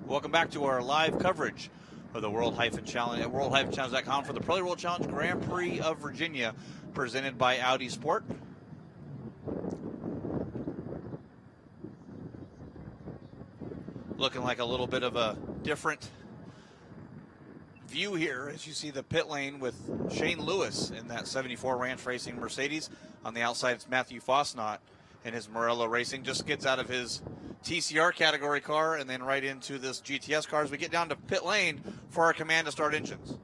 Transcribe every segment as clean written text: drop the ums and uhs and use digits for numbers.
Welcome back to our live coverage of the World-Challenge at world-challenge.com for the Pirelli World Challenge Grand Prix of Virginia, presented by Audi Sport. Looking like a little bit of a different view here as you see the pit lane with Shane Lewis in that 74 Ranch Racing Mercedes. On the outside, it's Matthew Fosnot in his Morello Racing. Just gets out of his TCR category car and then right into this GTS car as we get down to pit lane for our command to start engines.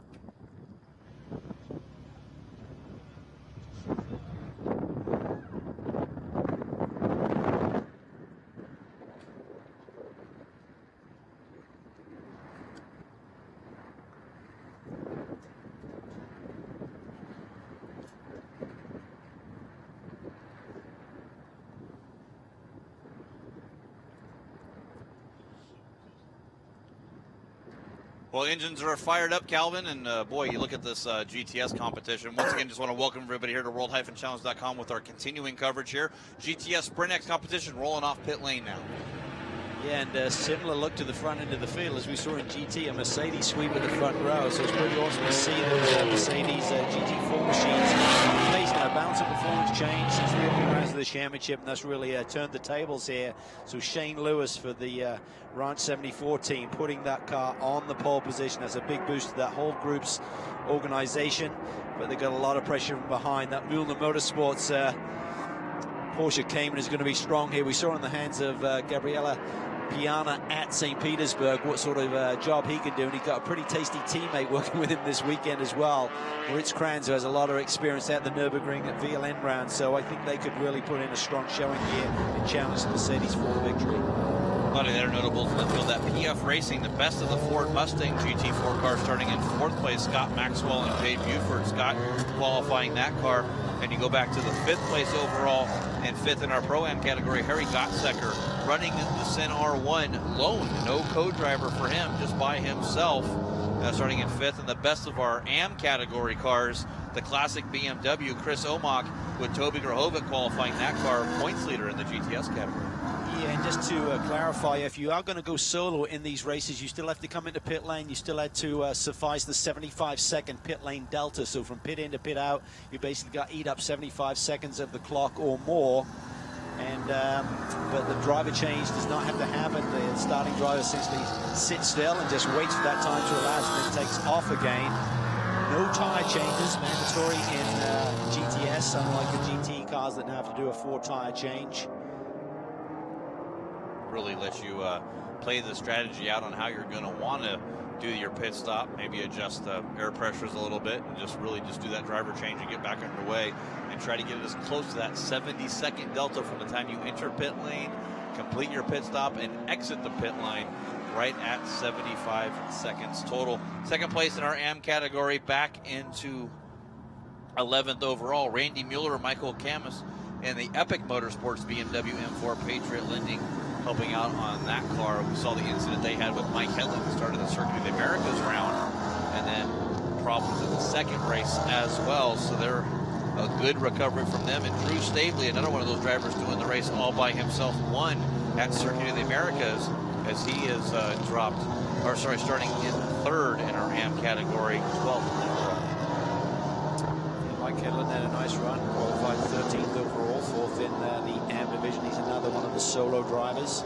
Well, engines are fired up, Calvin, and boy, you look at this GTS competition. Once again, just want to welcome everybody here to world-challenge.com with our continuing coverage here. GTS Sprint X competition rolling off pit lane now. Yeah, and similar look to the front end of the field as we saw in GT, a Mercedes sweep at the front row. So it's pretty awesome to see those Mercedes GT4 machines facing a bounce and performance change since the opening rounds of the championship, and that's really turned the tables here. So Shane Lewis for the Ranch 74 team, putting that car on the pole position. That's a big boost to that whole group's organization, but they've got a lot of pressure from behind. That Mühlner Motorsports Porsche Cayman is going to be strong here. We saw in the hands of Gabriella Piana at St. Petersburg what sort of job he can do, and he got a pretty tasty teammate working with him this weekend as well. Ritz Kranz, who has a lot of experience at the Nürburgring at VLN round, so I think they could really put in a strong showing here and challenge the Mercedes for the victory. A lot of other notables in the field. That PF Racing, the best of the Ford Mustang GT4 car, starting in 4th place, Scott Maxwell and Jay Buford. Scott qualifying that car. And you go back to the 5th place overall and 5th in our Pro-Am category, Harry Gottsecker, running the Sin R1 lone. No co-driver for him, just by himself, starting in 5th. And the best of our Am category cars, the classic BMW, Chris Omach, with Toby Grahovic qualifying that car, points leader in the GTS category. Yeah, and just to clarify, if you are going to go solo in these races, you still have to come into pit lane. You still had to suffice the 75-second pit lane delta. So from pit in to pit out, you basically got to eat up 75 seconds of the clock or more. And but the driver change does not have to happen. The starting driver essentially sits still and just waits for that time to elapse, and then takes off again. No tire changes mandatory in GTS, unlike the GT cars that now have to do a 4-tire change. Really let you play the strategy out on how you're going to want to do your pit stop, maybe adjust the air pressures a little bit, and just do that driver change and get back underway and try to get it as close to that 70-second delta from the time you enter pit lane, complete your pit stop, and exit the pit line right at 75 seconds total. 2nd place in our Am category, back into 11th overall, Randy Mueller, Michael Camus, and the Epic Motorsports BMW M4 Patriot Lending helping out on that car. We saw the incident they had with Mike Hedlund that started the Circuit of the Americas round, and then problems in the 2nd race as well. So they're a good recovery from them. And Drew Stavely, another one of those drivers doing the race all by himself, won at Circuit of the Americas as he is starting in 3rd in our Am category, 12th overall. Mike Hedlund had a nice run, qualified 13th overall, 4th in the Am division. He's another one of the solo drivers.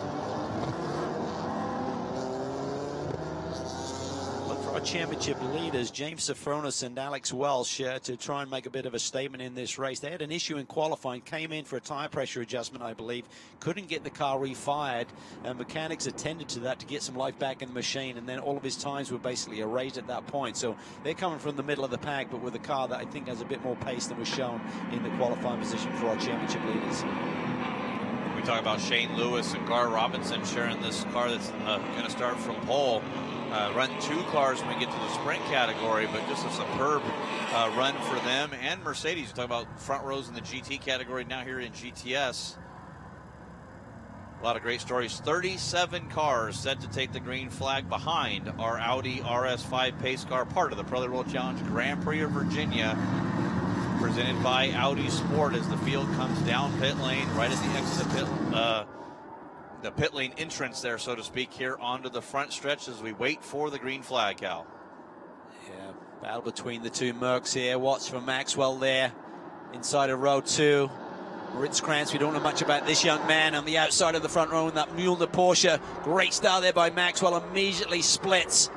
Look for our championship leaders, James Safronis and Alex Welsh, to try and make a bit of a statement in this race. They had an issue in qualifying, came in for a tire pressure adjustment, I believe, couldn't get the car refired, and mechanics attended to that to get some life back in the machine, and then all of his times were basically erased at that point. So they're coming from the middle of the pack, but with a car that I think has a bit more pace than was shown in the qualifying position for our championship leaders. We talk about Shane Lewis and Gar Robinson sharing this car that's going to start from pole. Run 2 cars when we get to the sprint category, but just a superb run for them and Mercedes. You talk about front rows in the GT category, now here in GTS. A lot of great stories. 37 cars set to take the green flag behind our Audi RS5 pace car, part of the Pirelli World Challenge Grand Prix of Virginia, presented by Audi Sport as the field comes down pit lane right at the exit of pit the pit lane entrance there, so to speak, here onto the front stretch as we wait for the green flag, Cal. Yeah, battle between the two Mercs here. Watts from Maxwell there inside of row 2. Ritz-Krantz, we don't know much about this young man on the outside of the front row in that Mueller Porsche. Great start there by Maxwell, immediately splits.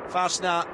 Faustner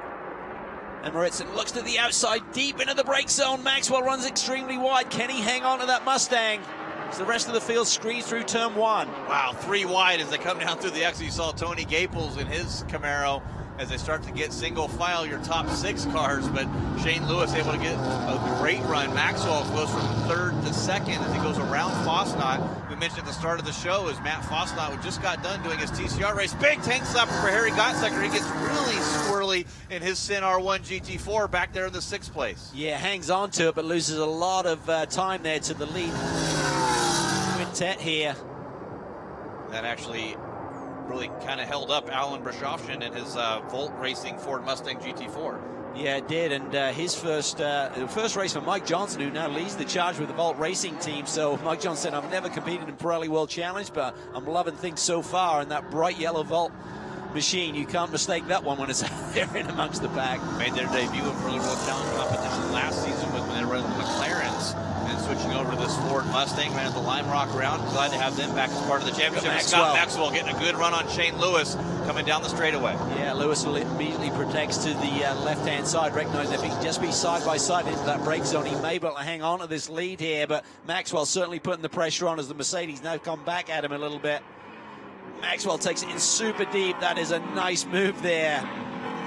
and Maritzen looks to the outside, deep into the brake zone. Maxwell runs extremely wide. Can he hang on to that Mustang as the rest of the field screeds through turn 1? Wow, 3 wide as they come down through the exit. You saw Tony Gaples in his Camaro as they start to get single file your top 6 cars, but Shane Lewis able to get a great run. Maxwell goes from 3rd to 2nd as he goes around Fosnot. We mentioned at the start of the show as Matt Fosnot, who just got done doing his TCR race. Big tank slapper for Harry Gottsacker. He gets really squirrely in his Sin R1 GT4 back there in the 6th place. Yeah, hangs on to it, but loses a lot of time there to the lead quintet here. That actually really kind of held up Alan Brashovshin in his Volt Racing Ford Mustang GT4. Yeah, it did, and his first race for Mike Johnson, who now leads the charge with the Volt Racing team. So Mike Johnson said, I've never competed in Pirelli World Challenge, but I'm loving things so far, and that bright yellow Volt machine, you can't mistake that one when it's out there in amongst the pack. Made their debut in Pirelli World Challenge competition last season when they were in the McLarens, and switching over to this Ford Mustang, ran the Lime Rock round. Glad to have them back as part of the championship. Scott Maxwell getting a good run on Shane Lewis coming down the straightaway. Yeah, Lewis immediately protects to the left-hand side, recognizing if he can just be side by side into that brake zone, he may be able to hang on to this lead here, but Maxwell certainly putting the pressure on as the Mercedes now come back at him a little bit. Maxwell takes it in super deep. That is a nice move there.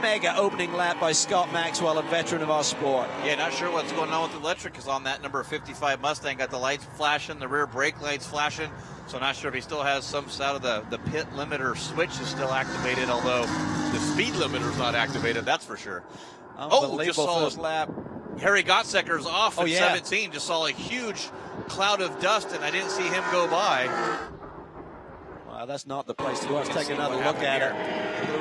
Mega opening lap by Scott Maxwell, a veteran of our sport. Yeah, not sure what's going on with the electric, because on that number 55 Mustang, got the lights flashing, the rear brake lights flashing, so not sure if he still has some side of the pit limiter switch is still activated, although the speed limiter is not activated, that's for sure. Oh, just saw first lap. Harry Gottsacker's off in 17, just saw a huge cloud of dust, and I didn't see him go by. Wow, that's not the place to go. Let's take another look at it.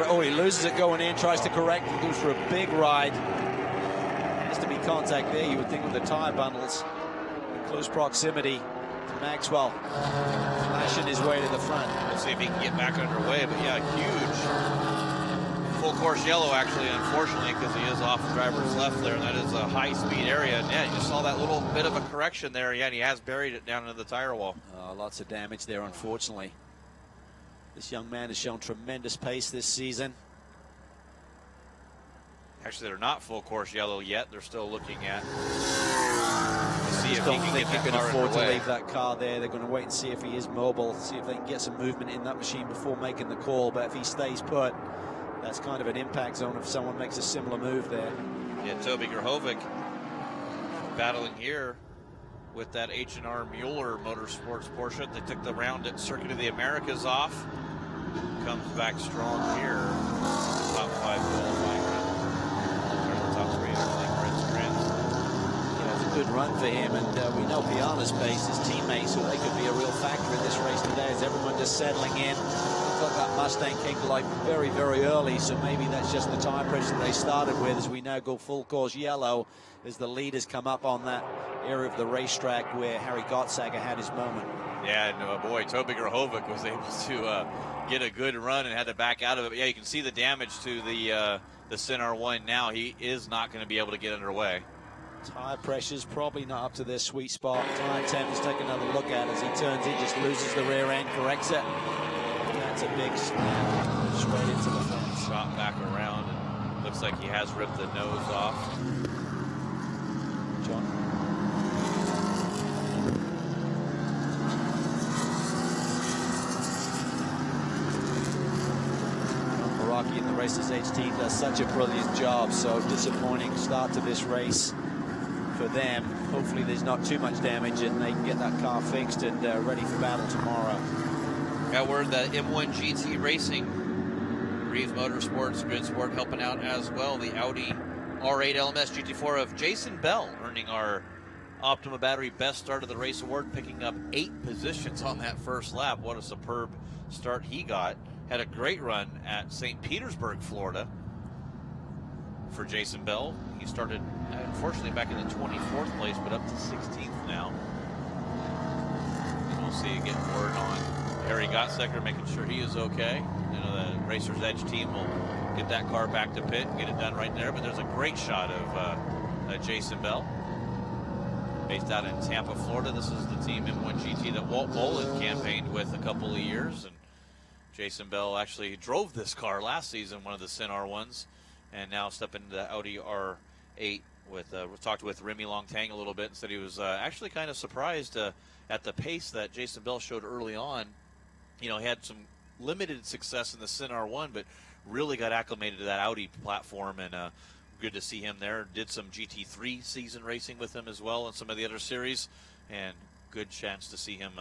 Oh, he loses it going in, tries to correct, and goes for a big ride. Has to be contact there, you would think, with the tire bundles. In close proximity to Maxwell. Flashing his way to the front. We'll see if he can get back underway, but yeah, huge. Full course yellow, actually, unfortunately, because he is off the driver's left there, and that is a high-speed area. And yeah, you just saw that little bit of a correction there. Yeah, and he has buried it down into the tire wall. Lots of damage there, unfortunately. This young man has shown tremendous pace this season. Actually, they're not full course yellow yet. They're still looking at to see if he don't can think get he that can car afford to underway. leave that car there. They're going to wait and see if he is mobile, see if they can get some movement in that machine before making the call. But if he stays put, that's kind of an impact zone if someone makes a similar move there. Yeah, Toby Grahovic battling here with that H&R Mueller Motorsports Porsche. They took the round at Circuit of the Americas off. Comes back strong here. Top 5 qualifying run. Or the top 3, I think, Ritz-Krantz. Yeah, it's a good run for him, and we know Piana's pace, his teammates, so they could be a real factor in this race today as everyone just settling in. Looks like that Mustang came to life very, very early, so maybe that's just the tire pressure they started with as we now go full course yellow as the leaders come up on that area of the racetrack where Harry Gottsacker had his moment. Yeah, and boy, Toby Grahovic was able to get a good run and had to back out of it. But yeah, you can see the damage to the Sin R1 now. He is not going to be able to get underway. Tire pressure's probably not up to their sweet spot. Tire temp, let's take another look at it as he turns in, just loses the rear end, corrects it. That's a big snap straight into the fence. Shot back around, and looks like he has ripped the nose off. John. Rocky and the Racers Edge team does such a brilliant job, so disappointing start to this race for them. Hopefully there's not too much damage and they can get that car fixed and ready for battle tomorrow. Got word that M1 GT Racing, Reeve Motorsports, Grid Sport helping out as well. The Audi R8 LMS GT4 of Jason Bell earning our Optima Battery Best Start of the Race Award, picking up 8 positions on that first lap. What a superb start he got. Had a great run at St. Petersburg, Florida for Jason Bell. He started, unfortunately, back in the 24th place, but up to 16th now. And we'll see you getting word on Harry Gottstecker, making sure he is okay. You know, the Racer's Edge team will get that car back to pit and get it done right there. But there's a great shot of Jason Bell, based out in Tampa, Florida. This is the Team M1 GT that Walt Bolin campaigned with a couple of years. And Jason Bell actually drove this car last season, one of the Sin R1s, and now stepping into the Audi R8. We talked with Remy Longtang a little bit and said he was actually kind of surprised at the pace that Jason Bell showed early on. You know, he had some limited success in the Sin R1, but really got acclimated to that Audi platform, and good to see him there. Did some GT3 season racing with him as well and some of the other series, and good chance to see him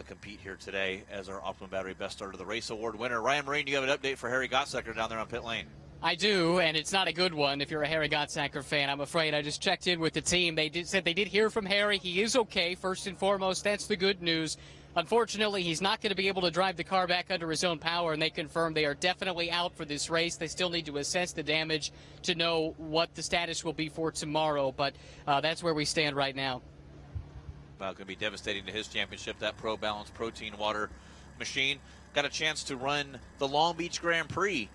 compete here today as our Optimum Battery Best Start of the Race Award winner. Ryan Marine, you have an update for Harry Gottstecker down there on pit lane. I do, and it's not a good one if you're a Harry Gottstecker fan, I'm afraid. I just checked in with the team. They said they did hear from Harry. He is okay, first and foremost. That's the good news. Unfortunately, he's not going to be able to drive the car back under his own power, and they confirmed they are definitely out for this race. They still need to assess the damage to know what the status will be for tomorrow, but that's where we stand right now. Well, going to be devastating to his championship, that Pro Balance protein water machine. Got a chance to run the Long Beach Grand Prix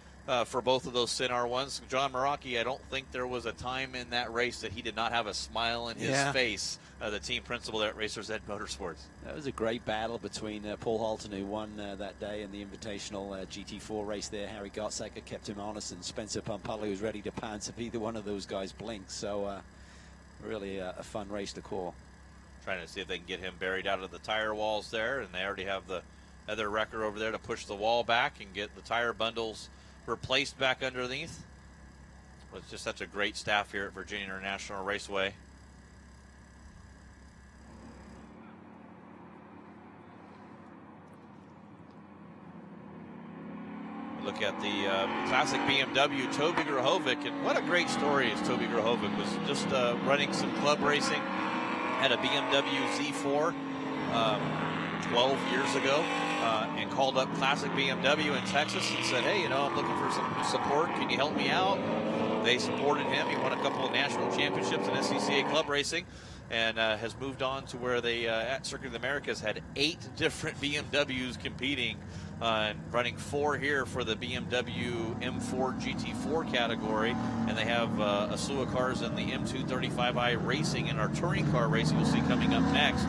for both of those Sin R1s. John Meraki, I don't think there was a time in that race that he did not have a smile in his face, the team principal there at Racers Ed Motorsports. That was a great battle between Paul Halton, who won that day in the Invitational GT4 race there. Harry Gottstecker kept him honest, and Spencer Pampalli was ready to pounce if either one of those guys blinked. So really a fun race to call. Trying to see if they can get him buried out of the tire walls there, and they already have the other wrecker over there to push the wall back and get the tire bundles replaced back underneath. Well, it's just such a great staff here at Virginia International Raceway. Look at the classic BMW, Toby Grahovic, and what a great story is Toby Grahovic. Was just running some club racing, had a BMW Z4 12 years ago, and called up Classic BMW in Texas and said, hey, you know, I'm looking for some support. Can you help me out? They supported him. He won a couple of national championships in SCCA club racing, and has moved on to where they, at Circuit of the Americas, had 8 different BMWs competing, and running 4 here for the BMW M4 GT4 category. And they have a slew of cars in the M235i racing and our touring car racing you'll see coming up next.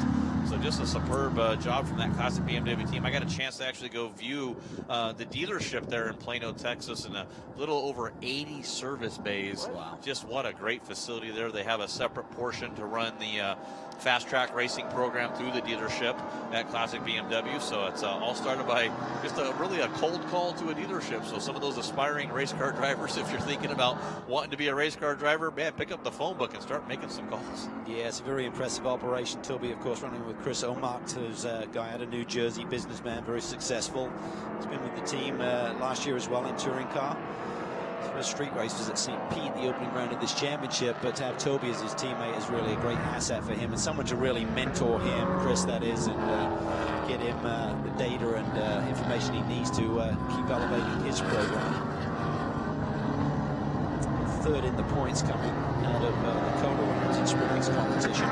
So just a superb job from that classic BMW team. I got a chance to actually go view the dealership there in Plano, Texas, and a little over 80 service bays. Wow. Just what a great facility there. They have a separate portion to run the fast track racing program through the dealership at Classic BMW. So it's all started by just really a cold call to a dealership. So some of those aspiring race car drivers, if you're thinking about wanting to be a race car driver, man, pick up the phone book and start making some calls. Yeah, it's a very impressive operation. Toby, of course, running with Chris Omarkt, who's a guy out of New Jersey, businessman, very successful. He's been with the team last year as well in touring car. First street race was at St. Pete, the opening round of this championship, but to have Toby as his teammate is really a great asset for him, and someone to really mentor him, Chris, that is, and get him the data and information he needs to keep elevating his program. Third in the points coming out of the Kona rounds in sprint race competition.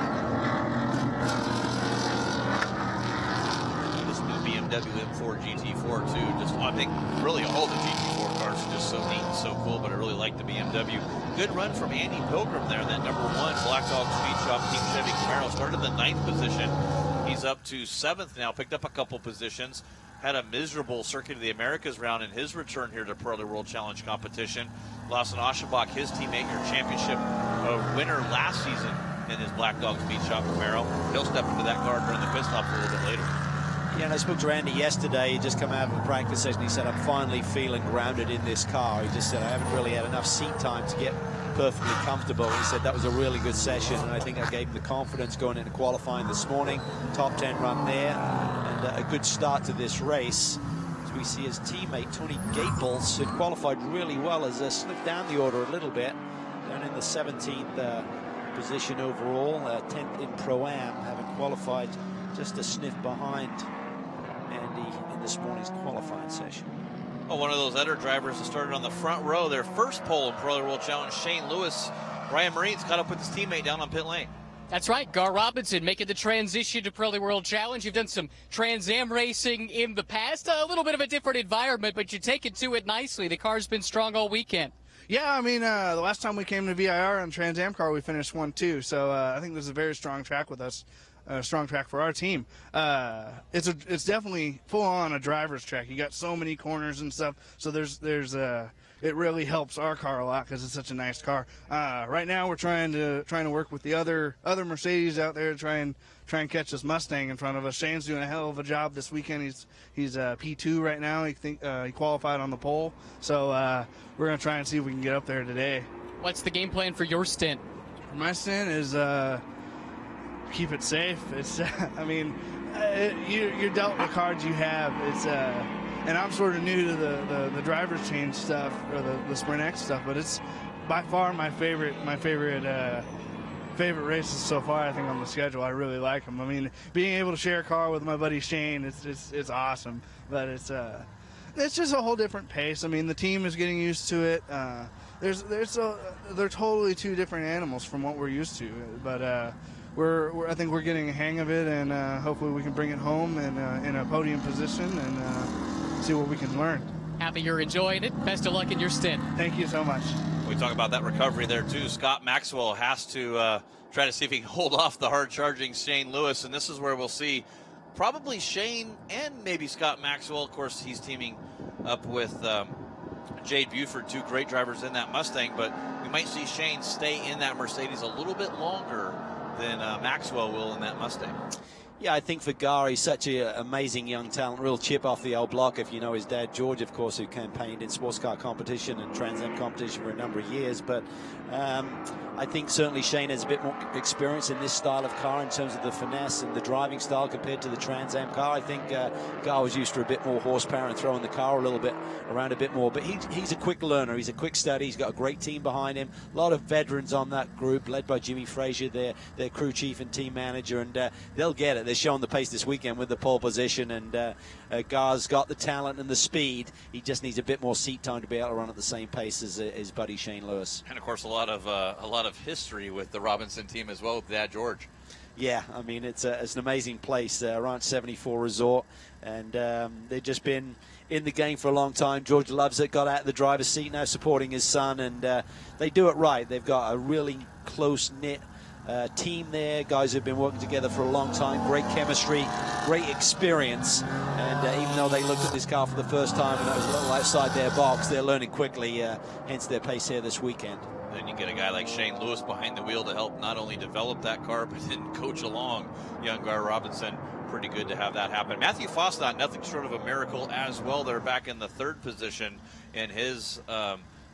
This new BMW M4 GT4 too, just I think really all the GT4 cars are just so neat and so cool, but I really like the BMW. Good run from Andy Pilgrim there, that number 1 Black Dog Speed Shop Team Chevy Camaro. Started in the 9th position. He's up to 7th now, picked up a couple positions. Had a miserable Circuit of the Americas round in his return here to Pirelli World Challenge competition. Lawson Aschenbach, his teammate, your championship winner last season in his Black Dog Speed Shop Camaro. He'll step into that car during the pit stop a little bit later. Yeah, and I spoke to Andy yesterday. He just come out of a practice session. He said, I'm finally feeling grounded in this car. He just said, I haven't really had enough seat time to get perfectly comfortable. He said that was a really good session, and I think I gave him the confidence going into qualifying this morning. Top 10 run there, and a good start to this race. As we see his teammate, Tony Gaples, had qualified really well, as slipped down the order a little bit, down in the 17th position overall, 10th in Pro-Am, having qualified just a sniff behind Andy in this morning's qualifying session. Oh, one of those other drivers that started on the front row, their first pole in Pirelli World Challenge, Shane Lewis. Ryan Marine's caught up with his teammate down on pit lane. That's right, Gar Robinson making the transition to Pirelli World Challenge. You've done some Trans Am racing in the past, a little bit of a different environment, but you take it to it nicely. The car's been strong all weekend. Yeah, I mean, the last time we came to VIR on Trans Am car, we finished 1-2. So I think this is a very strong track with us, a strong track for our team. It's definitely full on a driver's track. You got so many corners and stuff. So it really helps our car a lot because it's such a nice car. Right now, we're trying to work with the other Mercedes out there to try and catch this Mustang in front of us. Shane's doing a hell of a job this weekend. He's P2 right now. He qualified on the pole. So we're gonna try and see if we can get up there today. What's the game plan for your stint? My stint is keep it safe. It's I mean, you're dealt with the cards you have. It's and I'm sort of new to the driver's change stuff or the Sprint X stuff, but it's by far my favorite races so far. I think on the schedule, I really like them. I mean, being able to share a car with my buddy Shane, it's awesome. But it's just a whole different pace. I mean, the team is getting used to it. They're totally two different animals from what we're used to. But I think we're getting a hang of it, and hopefully we can bring it home and in a podium position and see what we can learn. Happy you're enjoying it. Best of luck in your stint. Thank you so much. We talk about that recovery there too. Scott Maxwell has to try to see if he can hold off the hard-charging Shane Lewis, and this is where we'll see probably Shane and maybe Scott Maxwell. Of course, he's teaming up with Jade Buford, two great drivers in that Mustang, but we might see Shane stay in that Mercedes a little bit longer than Maxwell will in that Mustang. Yeah, I think for Gar, he's such an amazing young talent, real chip off the old block. If you know his dad, George, of course, who campaigned in sports car competition and Trans Am competition for a number of years. But I think certainly Shane has a bit more experience in this style of car in terms of the finesse and the driving style compared to the Trans Am car. I think Gar was used to a bit more horsepower and throwing the car a little bit around a bit more. But he's a quick learner. He's a quick study. He's got a great team behind him. A lot of veterans on that group, led by Jimmy Frazier, their crew chief and team manager. And they'll get it. They're showing the pace this weekend with the pole position. And Gar's got the talent and the speed. He just needs a bit more seat time to be able to run at the same pace as his buddy Shane Lewis. And of course, a lot of history with the Robinson team as well with Dad George. Yeah, I mean it's an amazing place, Ranch 74 Resort, and they've just been in the game for a long time. George loves it. Got out of the driver's seat now, supporting his son, and they do it right. They've got a really close knit team there, guys who've been working together for a long time, great chemistry, great experience, and even though they looked at this car for the first time and it was a little outside their box, they're learning quickly, hence their pace here this weekend. Then you get a guy like Shane Lewis behind the wheel to help not only develop that car, but then coach along young Gar Robinson. Pretty good to have that happen. Matthew Fosnot, nothing short of a miracle as well. They're back in the third position in his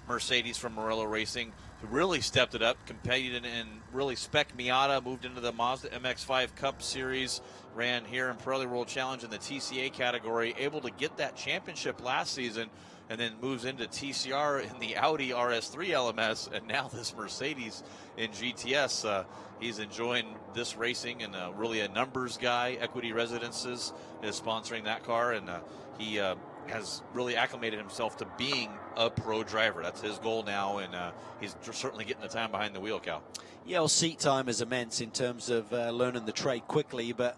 Mercedes from Morello Racing, who really stepped it up, competed in really spec Miata, moved into the Mazda MX-5 Cup Series, ran here in Pirelli World Challenge in the TCA category, able to get that championship last season, and then moves into TCR in the Audi RS3 LMS, and now this Mercedes in GTS. He's enjoying this racing, and really a numbers guy. Equity Residences is sponsoring that car, and he has really acclimated himself to being a pro driver. That's his goal now, and he's certainly getting the time behind the wheel, Cal. Yeah, well, seat time is immense in terms of learning the trade quickly, but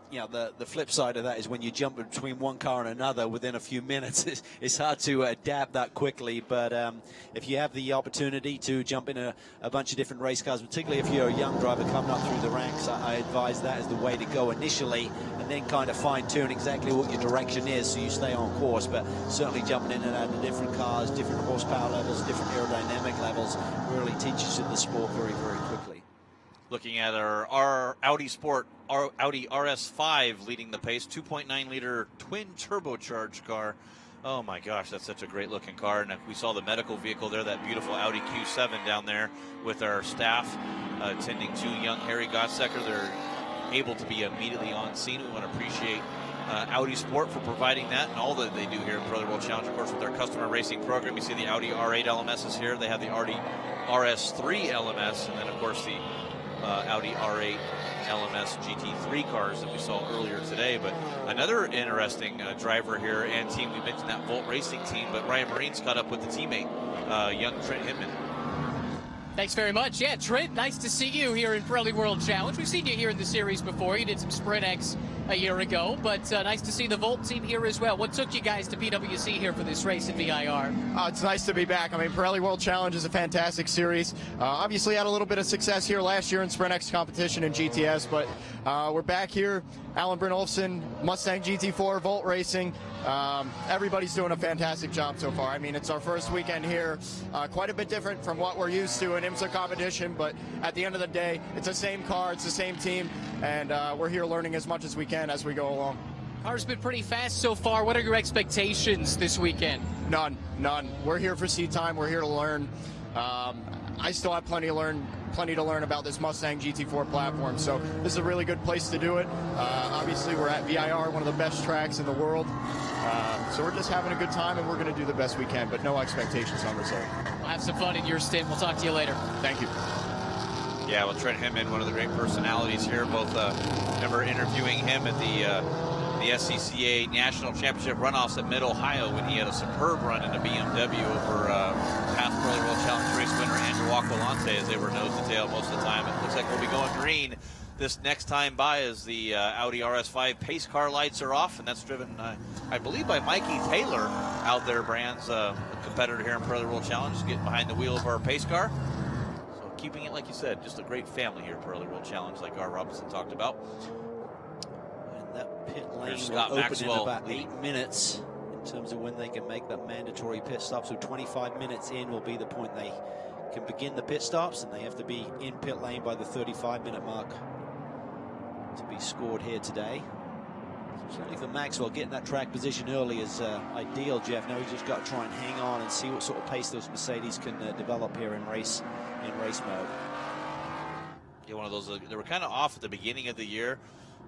you know, the flip side of that is when you jump between one car and another within a few minutes, it's hard to adapt that quickly. But if you have the opportunity to jump in a bunch of different race cars, particularly if you're a young driver coming up through the ranks, I advise that as the way to go initially, and then kind of fine-tune exactly what your direction is so you stay on course. But certainly jumping in and out of different cars, different horsepower levels, different aerodynamic levels really teaches you the sport very, very quickly. Looking at our Audi Sport, our Audi RS5 leading the pace, 2.9-liter twin turbocharged car. Oh my gosh, that's such a great looking car. And we saw the medical vehicle there, that beautiful Audi Q7 down there with our staff attending to young Harry Gottsecker. They're able to be immediately on scene. We want to appreciate Audi Sport for providing that and all that they do here in Pirelli World Challenge, of course, with their customer racing program. You see the Audi R8 LMS is here. They have the Audi RS3 LMS, and then, of course, the Audi R8 LMS GT3 cars that we saw earlier today. But another interesting driver here and team, we mentioned that Volt Racing team, but Ryan Marine's caught up with the teammate, young Trent Hinman. Thanks very much. Yeah, Trent, nice to see you here in Pirelli World Challenge. We've seen you here in the series before. You did some Sprint X a year ago, but nice to see the Volt team here as well. What took you guys to PWC here for this race at VIR? It's nice to be back. I mean, Pirelli World Challenge is a fantastic series. Obviously had a little bit of success here last year in Sprint X competition and GTS, but we're back here. Alan Brynolfsson, Mustang GT4, Volt Racing. Everybody's doing a fantastic job so far. I mean, it's our first weekend here. Quite a bit different from what we're used to in IMSA competition, but at the end of the day, it's the same car, it's the same team, and we're here learning as much as we can as we go along. Car's been pretty fast so far. What are your expectations this weekend? None. We're here for seat time. We're here to learn. I still have plenty to learn about this Mustang GT4 platform, so this is a really good place to do it. Obviously, we're at VIR, one of the best tracks in the world, so we're just having a good time, and we're going to do the best we can, but no expectations on result. We'll have some fun in your stint. We'll talk to you later. Thank you. Yeah, well, Trent Hinman, one of the great personalities here. Both remember interviewing him at the SCCA National Championship runoffs at Mid-Ohio when he had a superb run in a BMW over past Pirelli World Challenge race winner Andrew Aquilante, as they were nose to tail most of the time. It looks like we'll be going green this next time by as the Audi RS5 pace car lights are off, and that's driven, I believe, by Mikey Taylor out there, Brands, a competitor here in Pirelli World Challenge, getting behind the wheel of our pace car. So keeping it, like you said, just a great family here at Pirelli World Challenge, like Gar Robinson talked about. That pit lane Scott will open Maxwell in about 8 minutes in terms of when they can make that mandatory pit stop. So 25 minutes in will be the point they can begin the pit stops, and they have to be in pit lane by the 35-minute mark to be scored here today. So certainly for Maxwell, getting that track position early is ideal, Jeff. Now he's just got to try and hang on and see what sort of pace those Mercedes can develop here in race mode. Yeah, one of those, they were kind of off at the beginning of the year.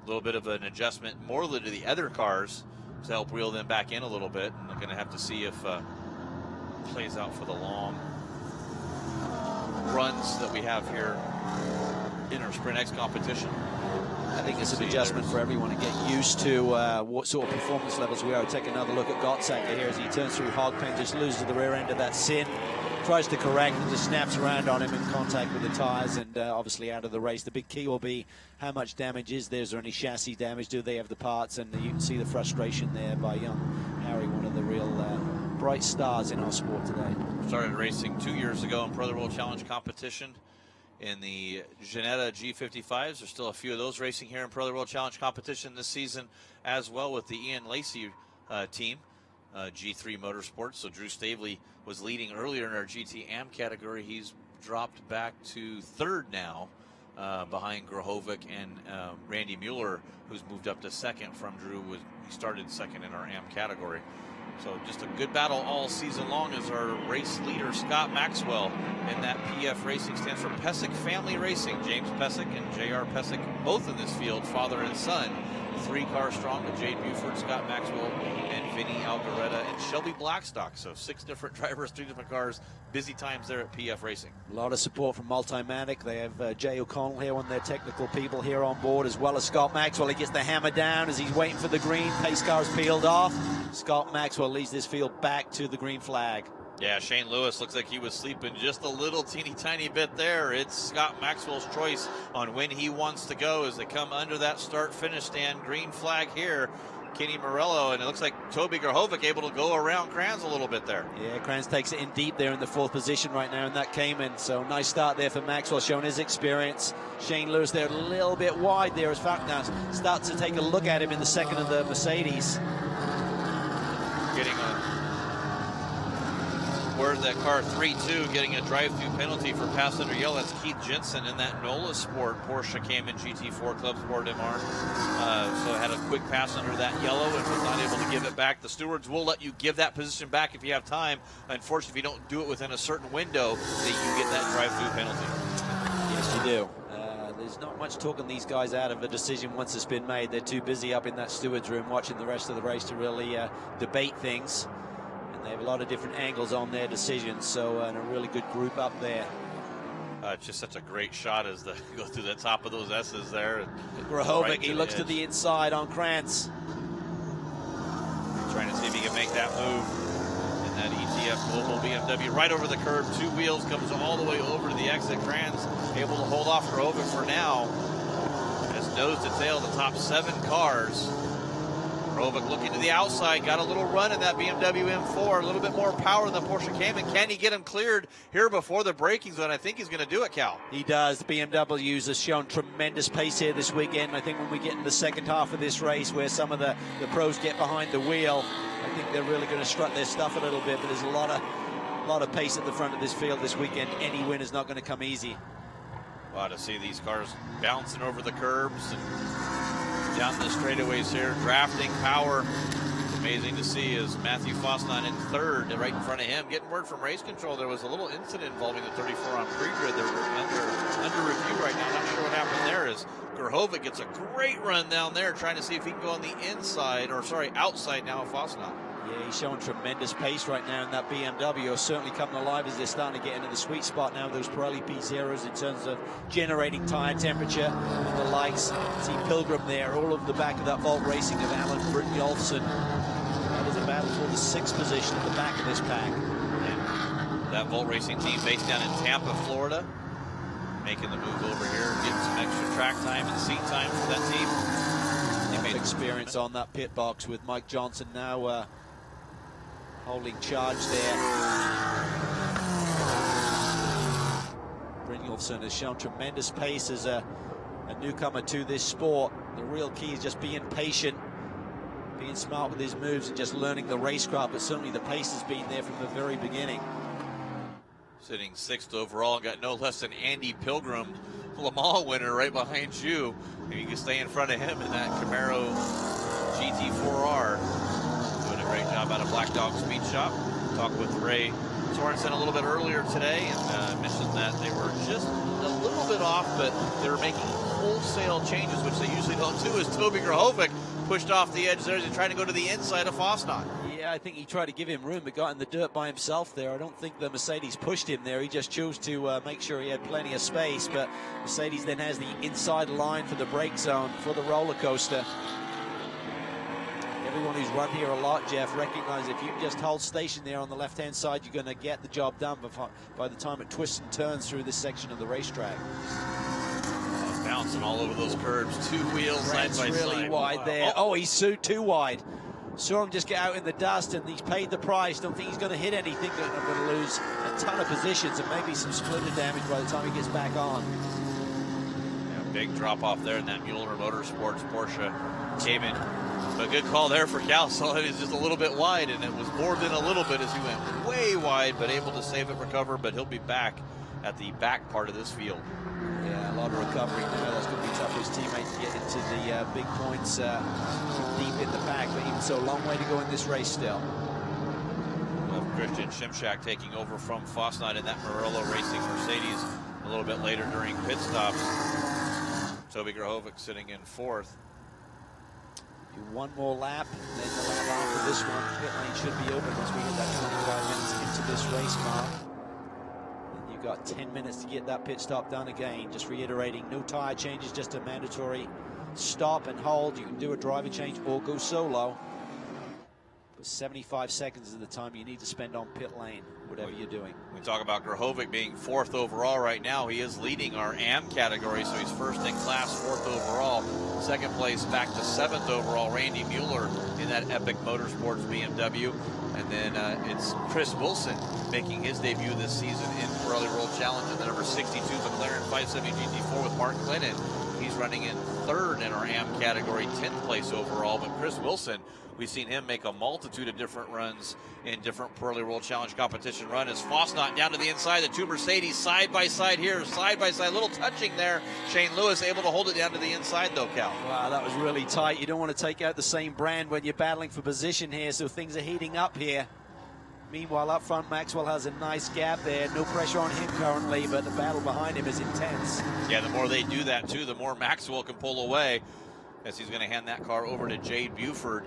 A little bit of an adjustment more to the other cars to help reel them back in a little bit. And we're going to have to see if it plays out for the long runs that we have here in our Sprint X competition. I think it's an adjustment for everyone to get used to what sort of performance levels we are. Take another look at Gottsacker here as he turns through Hogpen, just loses the rear end of that Sin. Tries to correct and just snaps around on him in contact with the tires, and obviously out of the race. The big key will be how much damage is there? Is there any chassis damage? Do they have the parts? And you can see the frustration there by young Harry, one of the real bright stars in our sport today. Started racing 2 years ago in Pirelli World Challenge competition in the Ginetta G55s. There's still a few of those racing here in Pirelli World Challenge competition this season as well with the Ian Lacey team. G3 Motorsports. So Drew Stavely was leading earlier in our GT Am category. He's dropped back to third now behind Grahovic and Randy Mueller, who's moved up to second from Drew. He started second in our Am category. So just a good battle all season long as our race leader Scott Maxwell in that PF Racing, stands for Pesic Family Racing. James Pesic and J.R. Pesic, both in this field, father and son. 3 cars strong with Jade Buford, Scott Maxwell, and Vinny Algaretta, and Shelby Blackstock. So 6 different drivers, 3 different cars. Busy times there at PF Racing. A lot of support from Multimatic. They have Jay O'Connell here, one of their technical people here on board, as well as Scott Maxwell. He gets the hammer down as he's waiting for the green. Pace car's peeled off. Scott Maxwell leads this field back to the green flag. Yeah, Shane Lewis looks like he was sleeping just a little teeny tiny bit there. It's Scott Maxwell's choice on when he wants to go as they come under that start-finish stand. Green flag here. Kenny Morello, and it looks like Toby Grahovic able to go around Kranz a little bit there. Yeah, Kranz takes it in deep there in the 4th position right now in that Cayman. So nice start there for Maxwell, showing his experience. Shane Lewis there a little bit wide there as fact now starts to take a look at him in the second of the Mercedes. Getting word that car 3-2 getting a drive-through penalty for passenger yellow. That's Keith Jensen in that NOLA Sport Porsche Cayman GT4 Club Sport MR. So had a quick pass under that yellow and was not able to give it back. The stewards will let you give that position back if you have time. Unfortunately, if you don't do it within a certain window, then you get that drive-through penalty. Yes, you do. There's not much talking these guys out of a decision once it's been made. They're too busy up in that stewards room watching the rest of the race to really debate things. They have a lot of different angles on their decisions, so and a really good group up there. Just such a great shot as they go through the top of those S's there. Grahovic, right he looks to the inside on Kranz. Trying to see if he can make that move in that ETF global BMW right over the curb. 2 wheels, comes all the way over to the exit. Trans able to hold off Grohovic for now. As nose to tail, the top 7 cars. Grohovic looking to the outside, got a little run in that BMW M4, a little bit more power than Porsche Cayman. Can he get him cleared here before the braking zone? I think he's going to do it, Cal. He does. The BMWs have shown tremendous pace here this weekend. I think when we get in the second half of this race, where some of the pros get behind the wheel, I think they're really going to strut their stuff a little bit. But there's a lot of pace at the front of this field this weekend. Any win is not going to come easy. Wow, to see these cars bouncing over the curbs and down the straightaways here, drafting power. Amazing to see as Matthew Fosnan in 3rd, right in front of him. Getting word from race control, there was a little incident involving the 34 on pre-grid. They're under review right now. Not sure what happened there. As Grohovic gets a great run down there, trying to see if he can go on the inside, or sorry, outside now of Fosnan. Yeah, he's showing tremendous pace right now in that BMW. Certainly coming alive as they're starting to get into the sweet spot now, those Pirelli P0s in terms of generating tire temperature and the likes. See Pilgrim there, all over the back of that Volt Racing of Alan Brynjolfsson. That is a battle for the 6th position at the back of this pack. And that Volt Racing team based down in Tampa, Florida, making the move over here, getting some extra track time and seat time for that team. They made experience on that pit box with Mike Johnson now holding charge there. Brynjolfsson has shown tremendous pace as a newcomer to this sport. The real key is just being patient, being smart with his moves, and just learning the racecraft, but certainly the pace has been there from the very beginning. Sitting 6th overall, and got no less than Andy Pilgrim, Le Mans winner, right behind you. Maybe you can stay in front of him in that Camaro GT4R. Doing a great job out of Black Dog Speed Shop. Talked with Ray Sorensen a little bit earlier today, and mentioned that they were just a little bit off, but they were making wholesale changes, which they usually don't do, as Toby Grohovic pushed off the edge there and trying to go to the inside of Fosnan. Yeah, I think he tried to give him room, but got in the dirt by himself there. I don't think the Mercedes pushed him there. He just chose to make sure he had plenty of space, but Mercedes then has the inside line for the brake zone for the roller coaster. Everyone who's run here a lot, Jeff, recognize if you just hold station there on the left-hand side, you're going to get the job done by the time it twists and turns through this section of the racetrack. Bouncing all over those curbs, 2 wheels side by really side. wide there. Oh, he's too wide. Saw him just get out in the dust, and he's paid the price. Don't think he's going to hit anything. Going to lose a ton of positions and maybe some splitter damage by the time he gets back on. Yeah, big drop off there in that Mueller Motorsports Porsche Cayman. But good call there for Cal. Saw it was just a little bit wide, and it was more than a little bit as he went way wide, but able to save it, recover. But he'll be back at the back part of this field. Yeah, a lot of recovery now. That's going to be tough for his teammates to get into the big points deep in the back, but even so, a long way to go in this race still. Well, Christian Shimshak taking over from Fosnan in that Murillo Racing Mercedes a little bit later during pit stops. Toby Grohovic sitting in 4th. Do one more lap, and then the lap after this one, pit lane should be open once we get that 25 minutes into this race mark. You've got 10 minutes to get that pit stop done again. Just reiterating, no tire changes, just a mandatory stop and hold. You can do a driver change or go solo. But 75 seconds is the time you need to spend on pit lane, whatever you're doing. We talk about Grohovic being 4th overall right now. He is leading our AM category, so he's 1st in class, 4th overall. 2nd place back to 7th overall, Randy Mueller in that Epic Motorsports BMW. And then it's Chris Wilson making his debut this season in Pirelli World Challenge in the number 62 McLaren 570 GT4 with Mark Glennon. He's running in 3rd in our AM category, 10th place overall. But Chris Wilson, we've seen him make a multitude of different runs in different Pirelli World Challenge competition run. As Fosnan down to the inside, the 2 Mercedes side by side here, side by side, little touching there. Shane Lewis able to hold it down to the inside though, Cal. Wow, that was really tight. You don't want to take out the same brand when you're battling for position here, so things are heating up here. Meanwhile, up front, Maxwell has a nice gap there. No pressure on him currently, but the battle behind him is intense. Yeah, the more they do that, too, the more Maxwell can pull away, as he's going to hand that car over to Jade Buford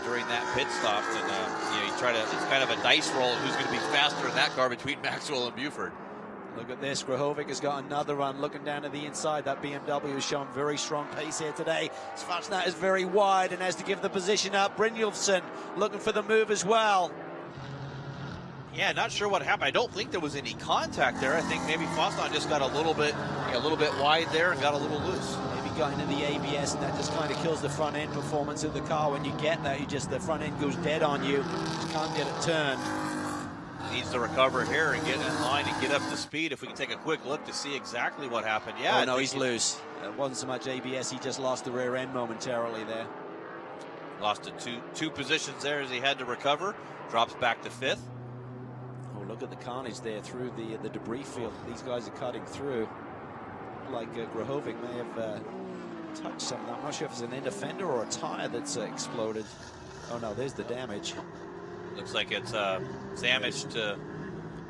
during that pit stop. And, you try to, it's kind of a dice roll who's going to be faster in that car between Maxwell and Buford. Look at this. Grohovic has got another run looking down to the inside. That BMW has shown very strong pace here today. Fosnan is very wide and has to give the position up. Brynjolfsson looking for the move as well. Yeah, not sure what happened. I don't think there was any contact there. I think maybe Fosnon just got a little bit wide there and got a little loose. Maybe got into the ABS, and that just kind of kills the front end performance of the car. When you get that, the front end goes dead on you. You can't get it turned. Needs to recover here and get in line and get up to speed. If we can take a quick look to see exactly what happened. Yeah, oh, no, he's loose. It wasn't so much ABS. He just lost the rear end momentarily there. Lost two positions there as he had to recover. Drops back to 5th. Oh, look at the carnage there through the debris field. These guys are cutting through. Like Grahovic may have touched something. I'm not sure if it's an end fender or a tire that's exploded. Oh no, there's the damage. Looks like it's damage to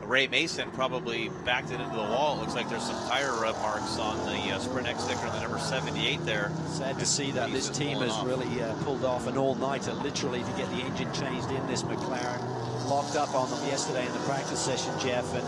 Ray Mason, probably backed it into the wall. It looks like there's some tire marks on the Sprint X sticker, the number 78 there. Sad to see that this team has really pulled off an all-nighter, literally, to get the engine changed in this McLaren. Locked up on them yesterday in the practice session, Jeff, and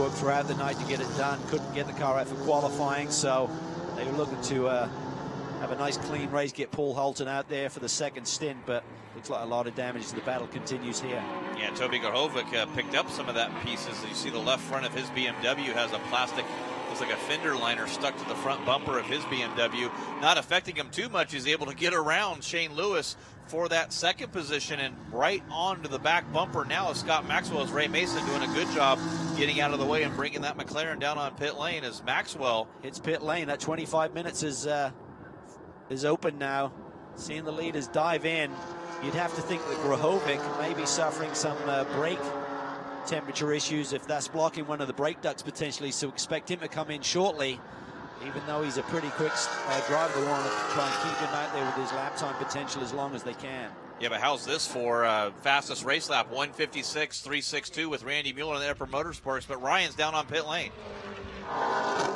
worked throughout the night to get it done. Couldn't get the car out for qualifying, so they were looking to have a nice clean race, get Paul Holton out there for the second stint, but looks like a lot of damage as the battle continues here. Yeah, Toby Grahovic picked up some of that in pieces. You see the left front of his BMW has a plastic, looks like a fender liner stuck to the front bumper of his BMW. Not affecting him too much. He's able to get around Shane Lewis for that second position and right onto the back bumper now of Scott Maxwell's Ray Mason, doing a good job getting out of the way and bringing that McLaren down on pit lane as Maxwell hits pit lane. That 25 minutes is open now. Seeing the leaders dive in, you'd have to think that Grahovic may be suffering some brake temperature issues if that's blocking one of the brake ducts potentially, so expect him to come in shortly. Even though he's a pretty quick driver, they want to try and keep him out there with his lap time potential as long as they can. Yeah, but how's this for fastest race lap? 1:56.362 with Randy Mueller in the Upper Motorsports, but Ryan's down on pit lane. Down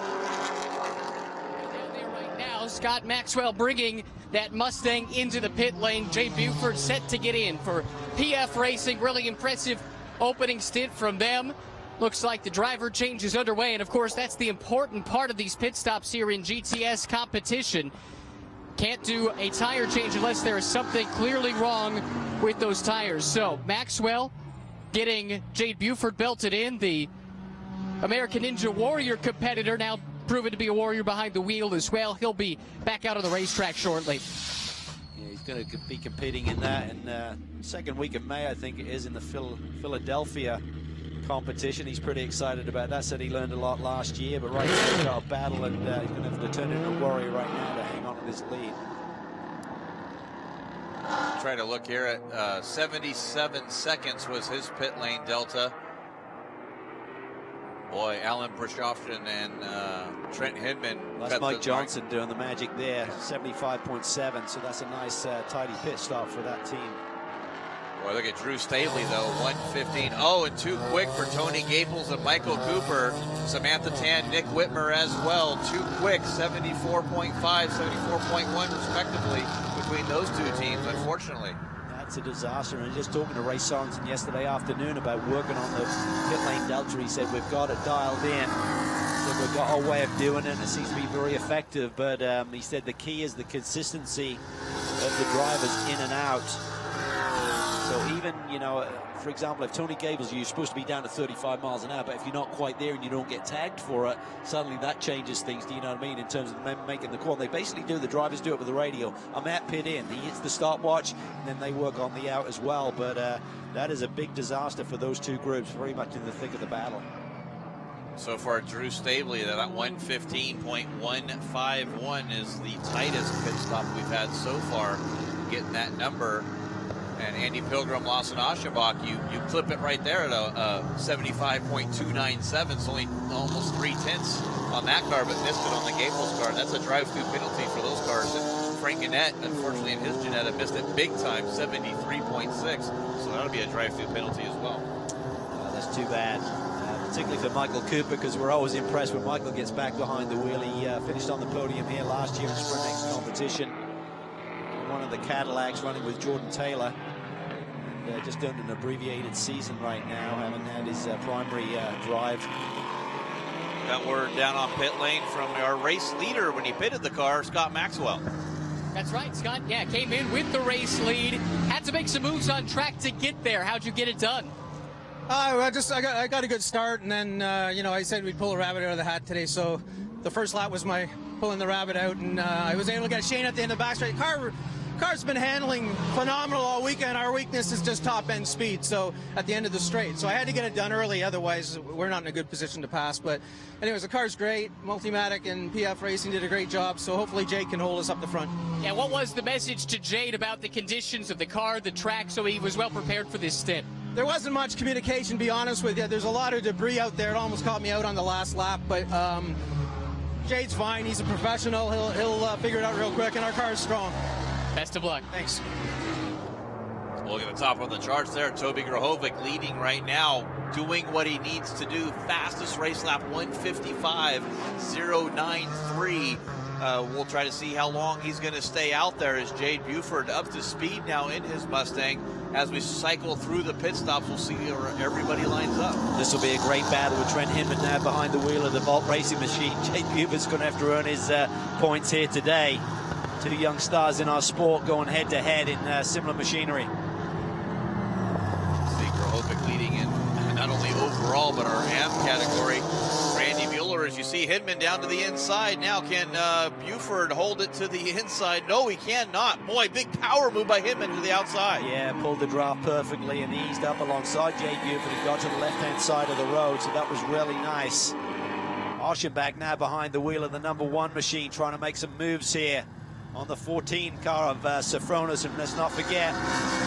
there right now, Scott Maxwell bringing that Mustang into the pit lane. Jay Buford set to get in for PF Racing. Really impressive opening stint from them. Looks like the driver change is underway, and of course that's the important part of these pit stops here in GTS competition. Can't do a tire change unless there is something clearly wrong with those tires. So Maxwell getting Jade Buford belted in, the American Ninja Warrior competitor, now proven to be a warrior behind the wheel as well. He'll be back out on the racetrack shortly. Yeah, he's going to be competing in that in second week of May, I think it is, in the Philadelphia competition. He's pretty excited about that. Said he learned a lot last year, but right now he's got a battle, and he's going to have to turn into a warrior right now to hang on to this lead. Try to look here at 77 seconds was his pit lane delta. Boy, Alan Brishoften and Trent Hidman. That's Mike Johnson doing the magic there, 75.7, so that's a nice tidy pit stop for that team. Boy, look at Drew Stavely, though, 1:15. Oh, and too quick for Tony Gaples and Michael Cooper. Samantha Tan, Nick Whitmer as well. Too quick, 74.5, 74.1 respectively between those two teams, unfortunately. That's a disaster. And just talking to Ray Sorensen yesterday afternoon about working on the pit lane delta, he said, we've got it dialed in. So we've got our way of doing it, and it seems to be very effective. But he said the key is the consistency of the drivers in and out. So even, you know, for example, if Tony Gables, you're supposed to be down to 35 miles an hour, but if you're not quite there and you don't get tagged for it, suddenly that changes things, do you know what I mean, in terms of making the call. They basically do, the drivers do it with the radio. I'm at pit in. He hits the stopwatch, and then they work on the out as well. But that is a big disaster for those two groups, very much in the thick of the battle. So far, Drew Stavely, that 1:15.151 is the tightest pit stop we've had so far, getting that number. And Andy Pilgrim, Lawson Aschenbach, you clip it right there at a 75.297, so only almost 3/10 on that car, but missed it on the Gaples car. That's a drive-through penalty for those cars. And Frank Gannett, unfortunately, in his Ginetta, missed it big time, 73.6. So that'll be a drive-through penalty as well. That's too bad, particularly for Michael Cooper, because we're always impressed when Michael gets back behind the wheel. He finished on the podium here last year in Sprint X competition. One of the Cadillacs, running with Jordan Taylor, and just doing an abbreviated season right now, having had his primary drive. Got word down on pit lane from our race leader when he pitted the car, Scott Maxwell. That's right, Scott. Yeah, came in with the race lead. Had to make some moves on track to get there. How'd you get it done? I got a good start, and then you know, I said we'd pull a rabbit out of the hat today. So the first lap was my pulling the rabbit out, and I was able to get Shane at the end of the back straight. Car's been handling phenomenal all weekend. Our weakness is just top end speed. So at the end of the straight, so I had to get it done early. Otherwise, we're not in a good position to pass. But anyways, the car's great. Multimatic and PF Racing did a great job. So hopefully Jake can hold us up the front. Yeah, what was the message to Jade about the conditions of the car, the track, so he was well prepared for this stint? There wasn't much communication, to be honest with you. There's a lot of debris out there. It almost caught me out on the last lap, but Jade's fine. He's a professional. He'll figure it out real quick, and our car is strong. Best of luck. Thanks. Look at the top of the charts there. Toby Grahovic leading right now, doing what he needs to do. Fastest race lap, 1:55.093. We'll try to see how long he's going to stay out there as Jade Buford up to speed now in his Mustang. As we cycle through the pit stops, we'll see where everybody lines up. This will be a great battle with Trent Hinman now behind the wheel of the Volt Racing machine. Jade Buford's going to have to earn his points here today. Two young stars in our sport going head-to-head in similar machinery. See Grahovic leading in not only overall, but our AM category. Randy Mueller, as you see Hinman down to the inside. Now can Buford hold it to the inside? No, he cannot. Boy, big power move by Hinman to the outside. Yeah, pulled the draft perfectly and eased up alongside Jade Buford and got to the left-hand side of the road, so that was really nice. Aschenbach now behind the wheel of the #1 machine, trying to make some moves here on the 14 car of Safronis, and let's not forget,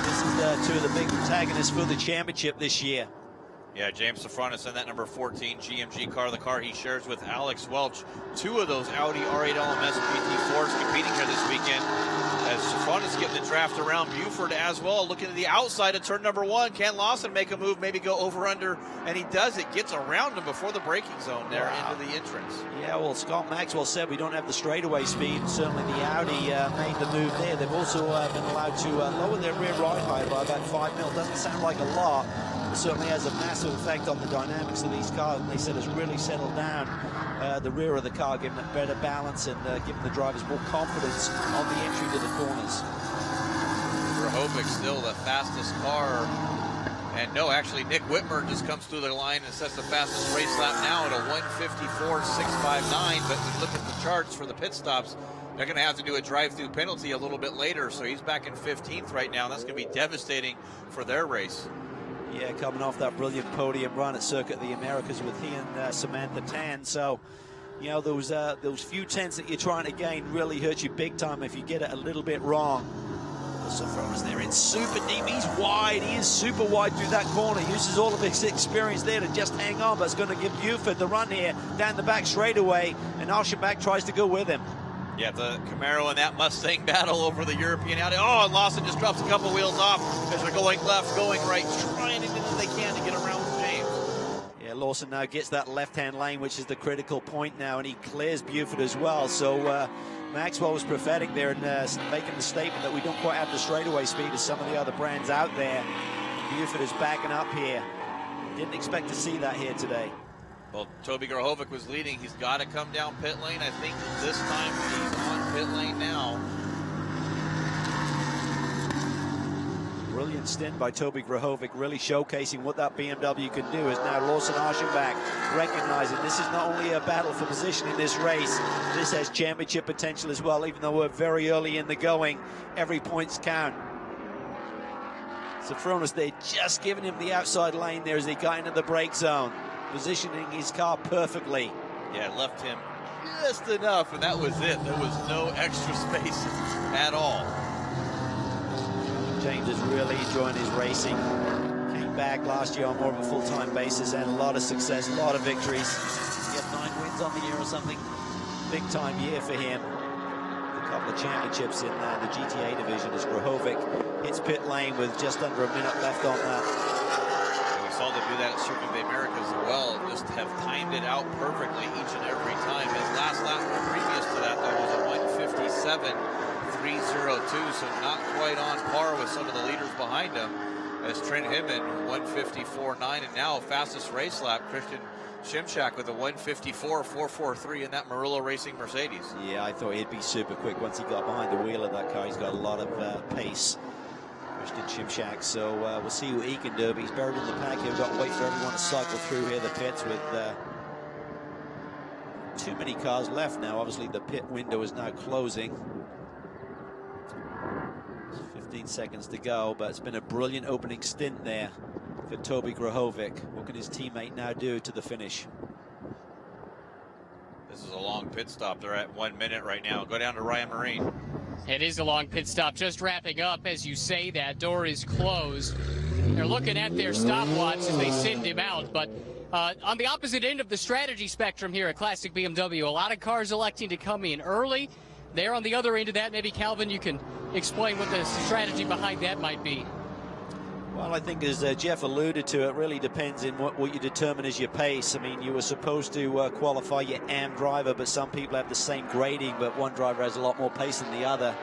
this is two of the big protagonists for the championship this year. Yeah, James Safronis in that number 14 GMG car, the car he shares with Alex Welch. Two of those Audi R8 LMS GT4s competing here this weekend. As Safronis getting the draft around Buford as well, looking to the outside of turn #1. Can Lawson make a move, maybe go over under, and he does it, gets around him before the braking zone there into the entrance. Yeah, well, Scott Maxwell said we don't have the straightaway speed. Certainly the Audi made the move there. They've also been allowed to lower their rear ride height by about 5 mil. Doesn't sound like a lot. It certainly has a massive effect on the dynamics of these cars, and they said it's really settled down the rear of the car, giving it better balance and giving the drivers more confidence on the entry to the corners. Grahovic still the fastest car. And no, actually, Nick Whitmer just comes through the line and sets the fastest race lap now at a 1:54.659. But we look at the charts for the pit stops, they're going to have to do a drive-through penalty a little bit later. So he's back in 15th right now. And that's going to be devastating for their race. Yeah, coming off that brilliant podium run at Circuit of the Americas with he and Samantha Tan. So, you know, those few tenths that you're trying to gain really hurt you big time if you get it a little bit wrong. Safronis there in super deep. He's wide. He is super wide through that corner. Uses all of his experience there to just hang on, but it's going to give Buford the run here down the back straightaway, and Aschenbach tries to go with him. Yeah, the Camaro and that Mustang battle over the European Audi. Oh, and Lawson just drops a couple wheels off as they're going left, going right, trying anything that they can to get around James. Yeah, Lawson now gets that left-hand lane, which is the critical point now, and he clears Buford as well. So Maxwell was prophetic there and making the statement that we don't quite have the straightaway speed as some of the other brands out there. Buford is backing up here. Didn't expect to see that here today. Well, Toby Grahovic was leading. He's got to come down pit lane. I think this time he's on pit lane now. Brilliant stint by Toby Grahovic, really showcasing what that BMW can do. As now Lawson Aschenbach recognizing this is not only a battle for position in this race, this has championship potential as well. Even though we're very early in the going, every point's count. Safronis, they're just giving him the outside lane there as he got into the brake zone, positioning his car perfectly. Yeah, left him just enough, and that was it. There was no extra space at all. James is really enjoying his racing. Came back last year on more of a full-time basis and a lot of success, a lot of victories. He had 9 wins on the year or something. Big-time year for him. A couple of championships in the GTA division as Grahovic hits pit lane with just under a minute left on that. We saw them do that at Circuit of the Americas as well, and just have timed it out perfectly each and every time. His last lap previous to that, though, was a 1:57.302, so not quite on par with some of the leaders behind him. As Trent Hinman, 1:54.9, and now fastest race lap, Christian Shimshak with a 1:54.443 in that Murillo Racing Mercedes. Yeah, I thought he'd be super quick once he got behind the wheel of that car. He's got a lot of pace. Christian Shimshak. So we'll see what he can do, but he's buried in the pack here. We've got to wait for everyone to cycle through here, the pits, with too many cars left now. Obviously, the pit window is now closing. 15 seconds to go, but it's been a brilliant opening stint there for Toby Grahovic. What can his teammate now do to the finish? This is a long pit stop. They're at 1 minute right now. Go down to Ryan Marine. It is a long pit stop. Just wrapping up as you say that. Door is closed. They're looking at their stopwatch as they send him out. But on the opposite end of the strategy spectrum here at Classic BMW, a lot of cars electing to come in early. There on the other end of that, maybe Calvin, you can explain what the strategy behind that might be. Well, I think as Jeff alluded to, it really depends in what you determine as your pace. I mean, you were supposed to qualify your AM driver, but some people have the same grading, but one driver has a lot more pace than the other.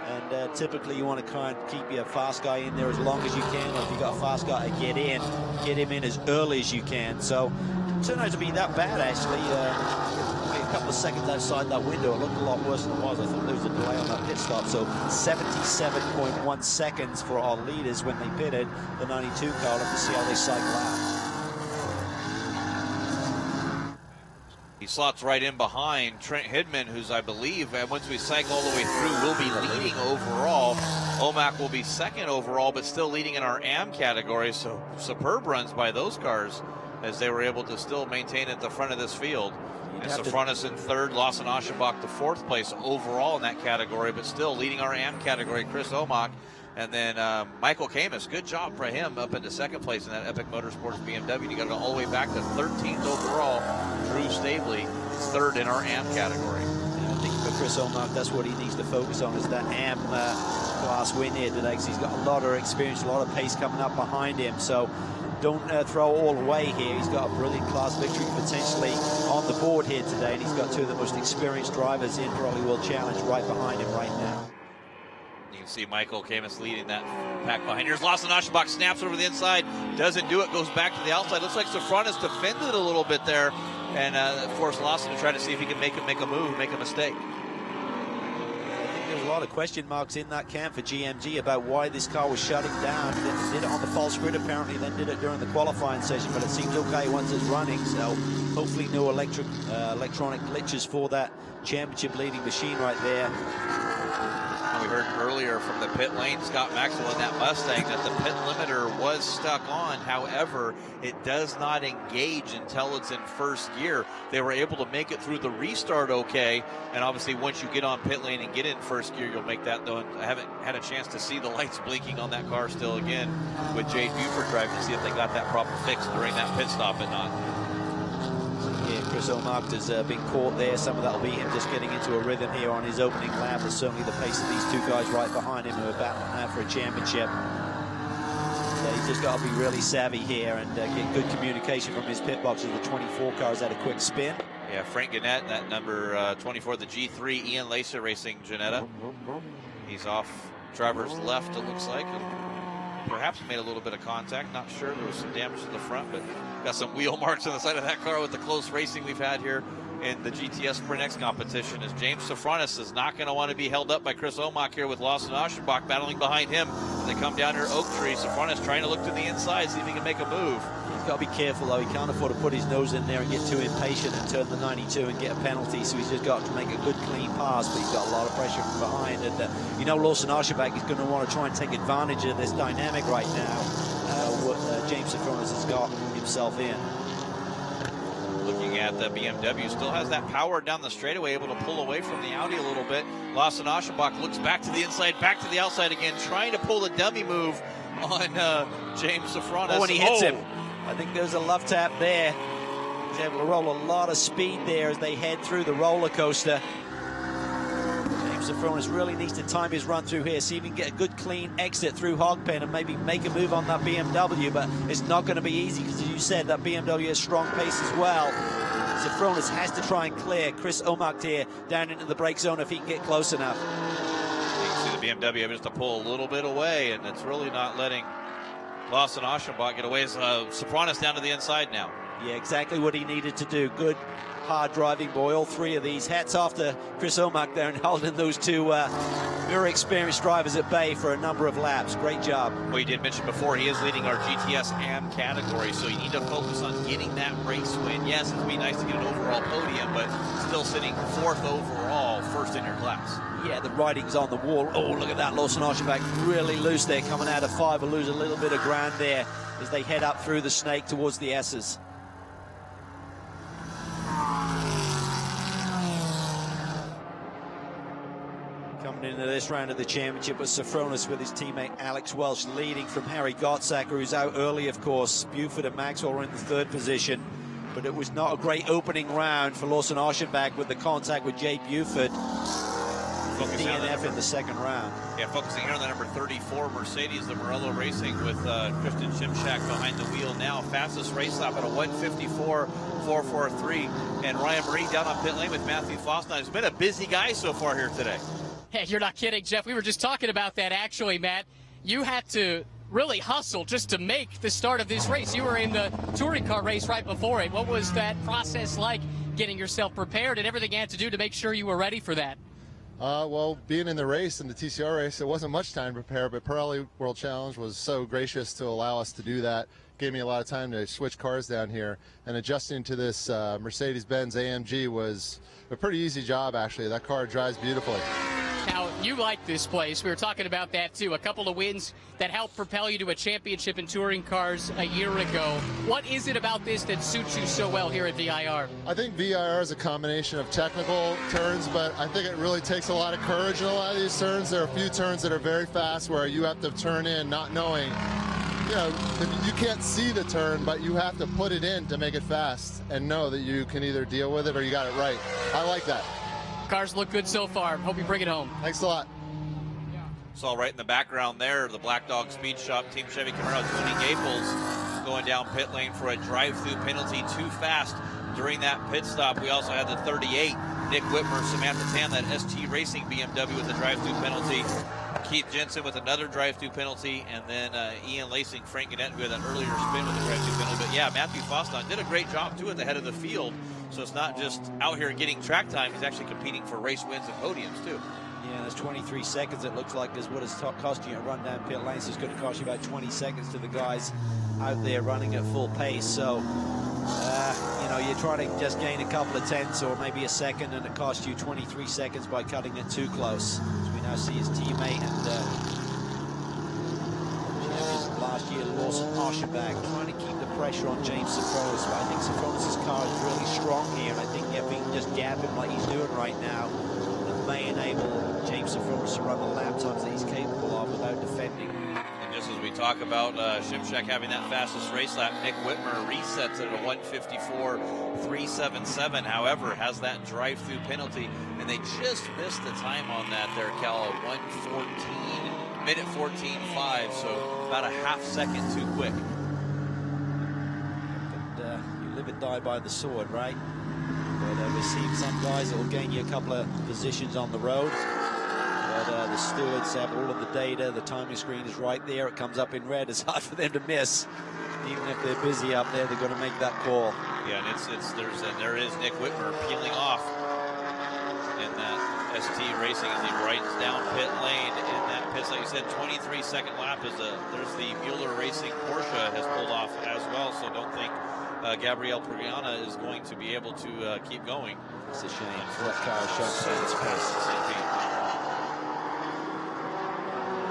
And typically you want to kind of keep your fast guy in there as long as you can, or if you've got a fast guy to get him in as early as you can. So it turned out to be that bad, actually. A couple of seconds outside that window, it looked a lot worse than it was. I thought there was a delay on that pit stop. So 77.1 seconds for our leaders when they pitted the 92 car. Let's see how they cycle out. He slots right in behind Trent Hidman, who's, I believe, once we cycle all the way through, will be leading overall. Omac will be second overall, but still leading in our AM category. So superb runs by those cars as they were able to still maintain at the front of this field. And Safronis in third, Lawson Aschenbach the fourth place overall in that category, but still leading our AM category, Chris Omac. And then Michael Camus, good job for him up into second place in that Epic Motorsports BMW. He got it all the way back to 13th overall. Drew Stabley, third in our AM category. And I think for Chris Omac, that's what he needs to focus on, is that AM class win here today, because he's got a lot of experience, a lot of pace coming up behind him. So don't throw all away here. He's got a brilliant class victory potentially on the board here today, and he's got two of the most experienced drivers in Pirelli World Challenge right behind him right now. You can see Michael Camus leading that pack behind. Here's Lawson Aschenbach, snaps over the inside, doesn't do it, goes back to the outside. Looks like Safronis defended a little bit there, and forced Lawson to try to see if he can make a move, make a mistake. There's a lot of question marks in that camp for GMG about why this car was shutting down. They did it on the false grid apparently, then did it during the qualifying session, but it seems okay once it's running. So hopefully no electronic glitches for that championship leading machine right there. We heard earlier from the pit lane, Scott Maxwell in that Mustang, that the pit limiter was stuck on. However, it does not engage until it's in first gear. They were able to make it through the restart okay, and obviously once you get on pit lane and get in first gear, you'll make that though. I haven't had a chance to see the lights blinking on that car still again with Jay Buford driving to see if they got that proper fix during that pit stop or not. Yeah, Chris Omac has been caught there. Some of that will be him just getting into a rhythm here on his opening lap. There's certainly the pace of these two guys right behind him who are battling out for a championship. So he's just got to be really savvy here and get good communication from his pit box as the 24 car has had a quick spin. Yeah, Frank Gannett, that number 24, the G3, Ian Lacer Racing Janetta. He's off driver's left, it looks like. Perhaps made a little bit of contact, not sure. There was some damage to the front, but got some wheel marks on the side of that car with the close racing we've had here in the GTS Sprint X competition, as James Safronis is not going to want to be held up by Chris Omac here with Lawson Aschenbach battling behind him. As they come down here Oak Tree, Safronis trying to look to the inside, see if he can make a move. He's got to be careful though. He can't afford to put his nose in there and get too impatient and turn the 92 and get a penalty. So he's just got to make a good clean pass, but he's got a lot of pressure from behind. And you know, Lawson Aschenbach is going to want to try and take advantage of this dynamic right now. What James Safronis has got himself in. Looking at the BMW, still has that power down the straightaway, able to pull away from the Audi a little bit. Lawson Aschenbach looks back to the inside, back to the outside again, trying to pull a dummy move on James Safronis. Oh, and he hits him. I think there's a love tap there. He's able to roll a lot of speed there as they head through the roller coaster. James Safronis really needs to time his run through here, see if he can get a good clean exit through Hogpen and maybe make a move on that BMW, but it's not going to be easy because, as you said, that BMW has strong pace as well. Safronis has to try and clear Chris Omac here down into the brake zone if he can get close enough. You can see the BMW just to pull a little bit away, and it's really not letting Lawson Aschenbach get away. Safronis down to the inside now. Yeah, exactly what he needed to do. Good, hard driving boy, all three of these. Hats off to Chris Omak there and holding those two very experienced drivers at bay for a number of laps. Great job. Well, you did mention before, he is leading our GTS-AM category, so you need to focus on getting that race win. Yes, it'd be nice to get an overall podium, but still sitting 4th overall, first in your class. Yeah, the writing's on the wall. Oh, look at that. Lawson Archenbach really loose there, coming out of 5. Will lose a little bit of ground there as they head up through the snake towards the S's. Coming into this round of the championship was Sofronis with his teammate Alex Welsh leading from Harry Gottsacker, who's out early, of course. Buford and Maxwell were in the 3rd position, but it was not a great opening round for Lawson Archenbach with the contact with Jay Buford. DNF in the 2nd round. Yeah, focusing here on the number 34 Mercedes, the Morello Racing with Christian Shimshak behind the wheel now. Fastest race lap at a 1:54.443. And Ryan Marie down on pit lane with Matthew Fosnine. He's been a busy guy so far here today. Hey, you're not kidding, Jeff. We were just talking about that, actually, Matt. You had to really hustle just to make the start of this race. You were in the touring car race right before it. What was that process like, getting yourself prepared and everything you had to do to make sure you were ready for that? Well, being in the race, in the TCR race, it wasn't much time to prepare, but Pirelli World Challenge was so gracious to allow us to do that. Gave me a lot of time to switch cars down here, and adjusting to this Mercedes-Benz AMG was a pretty easy job, actually. That car drives beautifully. Now, you like this place. We were talking about that, too. A couple of wins that helped propel you to a championship in touring cars a year ago. What is it about this that suits you so well here at VIR? I think VIR is a combination of technical turns, but I think it really takes a lot of courage in a lot of these turns. There are a few turns that are very fast where you have to turn in not knowing. You know, you can't see the turn, but you have to put it in to make it fast and know that you can either deal with it or you got it right. I like that. Cars look good so far. Hope you bring it home. Thanks a lot. Saw right in the background there, the Black Dog Speed Shop, Team Chevy Camaro, Tony Gaples going down pit lane for a drive-through penalty too fast during that pit stop. We also had the 38, Nick Whitmer, Samantha Tan, that ST Racing BMW with a drive-through penalty. Keith Jensen with another drive-through penalty, and then Ian Lacing, Frank Gannett, who had that earlier spin with a drive-through penalty. But yeah, Matthew Fosnine did a great job too at the head of the field. So it's not just out here getting track time, he's actually competing for race wins and podiums too. Yeah, there's 23 seconds it looks like is what it's costing you a run down pit lane. So it's going to cost you about 20 seconds to the guys out there running at full pace. So, you know, you're trying to just gain a couple of tenths or maybe a second, and it costs you 23 seconds by cutting it too close. As we now see his teammate and last year, Lawson Archenbach, trying to keep the pressure on James Sofronis. But I think Sofronis' car is really strong here, and I think if he can just gap him like he's doing right now, it may enable James Sofronis to run the lap times that he's capable of without defending. And just as we talk about Shimshak having that fastest race lap, Nick Whitmer resets it at a 1:54.377. However, has that drive-through penalty, and they just missed the time on that there, Cal, 1:14. Minute 14.5, so about a half second too quick. But you live and die by the sword, right? But we've seen some guys that will gain you a couple of positions on the road. But the stewards have all of the data. The timing screen is right there. It comes up in red. It's hard for them to miss. Even if they're busy up there, they're going to make that call. Yeah, and there is Nick Whitmer peeling off in that ST Racing as he rides down pit lane in that pit. Like you said, 23-second lap is there's the Mueller Racing Porsche has pulled off as well. So don't think Gabriel Puriana is going to be able to keep going. It's a shame. That car shows its pace.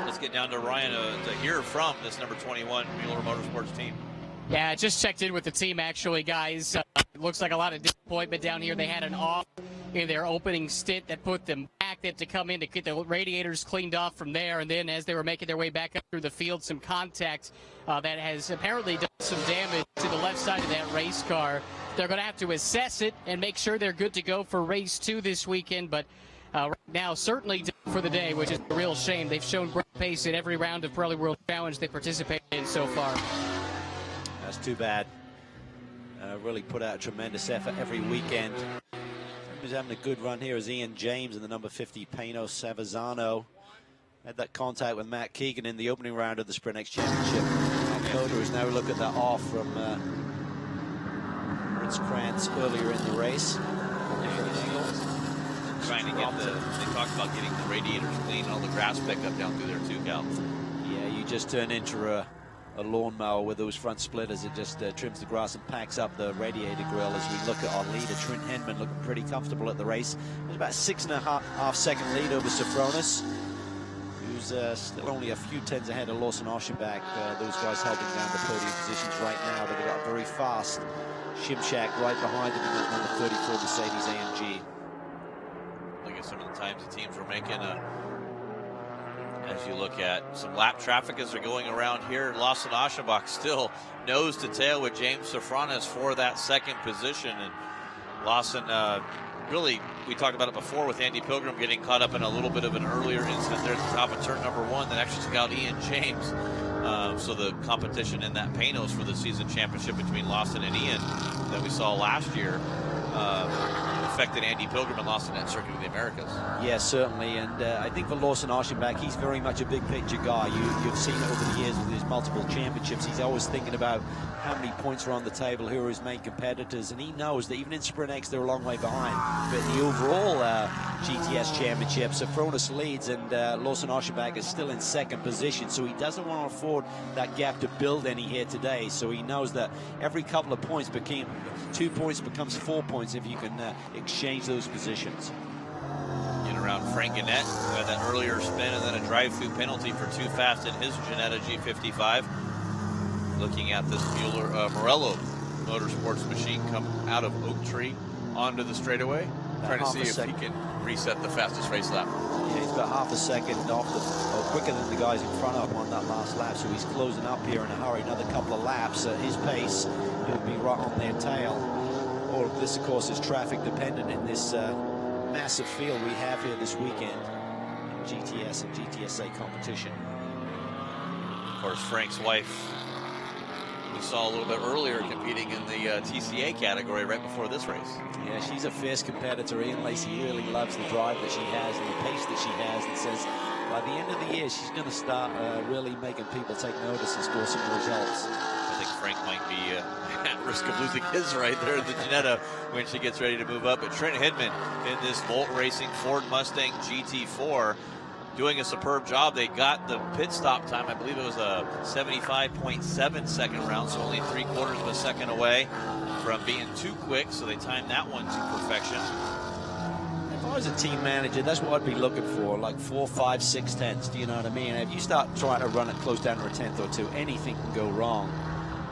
Let's get down to Ryan to hear from this number 21 Mueller Motorsports team. Yeah, I just checked in with the team, actually, guys. It looks like a lot of disappointment down here. They had an off in their opening stint that put them back. They had to come in to get the radiators cleaned off from there. And then as they were making their way back up through the field, some contact that has apparently done some damage to the left side of that race car. They're going to have to assess it and make sure they're good to go for race 2 this weekend. But right now, certainly done for the day, which is a real shame. They've shown great pace in every round of Pirelli World Challenge they participated in so far. That's too bad. Really put out a tremendous effort every weekend. Who's having a good run here is Ian James in the number 50 Pano Savazano. Had that contact with Matt Keegan in the opening round of the Sprint X Championship. Dakota is now look at that off from Rinse Krantz earlier in the race. Trying to get they talked about getting the radiators clean, all the grass pickup down through there too, Cal. Yeah, you just turn into a lawnmower with those front splitters. It just trims the grass and packs up the radiator grill. As we look at our leader, Trent Hedman, looking pretty comfortable at the race. There's about 6.5 second lead over Sofronis, who's still only a few tenths ahead of Lawson Oshenbach. Those guys holding down the podium positions right now, but they've got very fast Shimshak right behind them in that number 34 Mercedes AMG. Look at some of the times the teams were making. As you look at some lap traffic as they're going around here, Lawson Oshenbach still nose to tail with James Sofronis for that second position. And Lawson, really, we talked about it before with Andy Pilgrim getting caught up in a little bit of an earlier incident there at the top of turn number 1 that actually took out Ian James. So the competition in that Panos for the season championship between Lawson and Ian that we saw last year affected Andy Pilgrim and Lawson at Circuit of the Americas. Yeah, certainly, and I think for Lawson Oshenbach, he's very much a big picture guy. You've seen it over the years with his multiple championships. He's always thinking about how many points are on the table, who are his main competitors, and he knows that even in Sprint X they're a long way behind. But in the overall GTS championship, Sofronis leads, and Lawson Oshenbach is still in second position, so he doesn't want to afford that gap to build any here today. So he knows that every couple of points 2 points becomes 4 points if you can exchange those positions. In around Frank Gannett, who had that earlier spin and then a drive-through penalty for too fast in his Ginetta G55. Looking at this Morello Motorsports machine come out of Oak Tree onto the straightaway, trying to see if he can reset the fastest race lap. Yeah, he's got half a second off quicker than the guys in front of him on that last lap, so he's closing up here in a hurry. Another couple of laps at his pace, he'll be right on their tail. All of this, of course, is traffic dependent in this massive field we have here this weekend in GTS and GTSA competition. Of course, Frank's wife, we saw a little bit earlier competing in the TCA category right before this race. Yeah, she's a fierce competitor. Ian Lacey really loves the drive that she has and the pace that she has, and says by the end of the year she's going to start really making people take notice and score some results. I think Frank might be at risk of losing his right there in the Ginetta when she gets ready to move up. But Trent Hedman in this Volt Racing Ford Mustang GT4 doing a superb job. They got the pit stop time. I believe it was a 75.7 second round, so only 3/4 of a second away from being too quick. So they timed that one to perfection. If I was a team manager, that's what I'd be looking for, like 4, 5, 6 tenths. Do you know what I mean? If you start trying to run it close down to a tenth or two, anything can go wrong.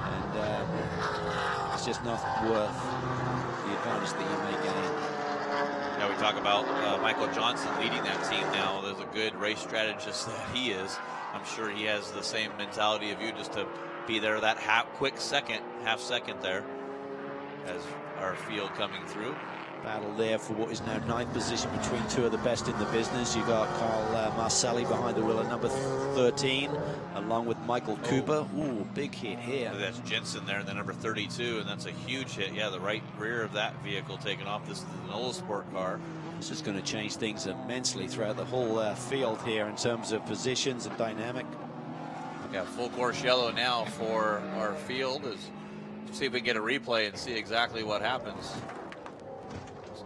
And it's just not worth the advantage that you may gain. Now we talk about Michael Johnson leading that team now. There's a good race strategist that he is. I'm sure he has the same mentality of you, just to be there that half second there as our field coming through. Battle there for what is now 9th position between two of the best in the business. You got Carl Marcelli behind the wheel at number 13, along with Michael Cooper. Ooh, big hit here. That's Jensen there in the number 32, and that's a huge hit. Yeah, the right rear of that vehicle taken off. This is an old sport car. This is going to change things immensely throughout the whole field here in terms of positions and dynamic. Yeah, full course yellow now for our field. See if we can get a replay and see exactly what happens.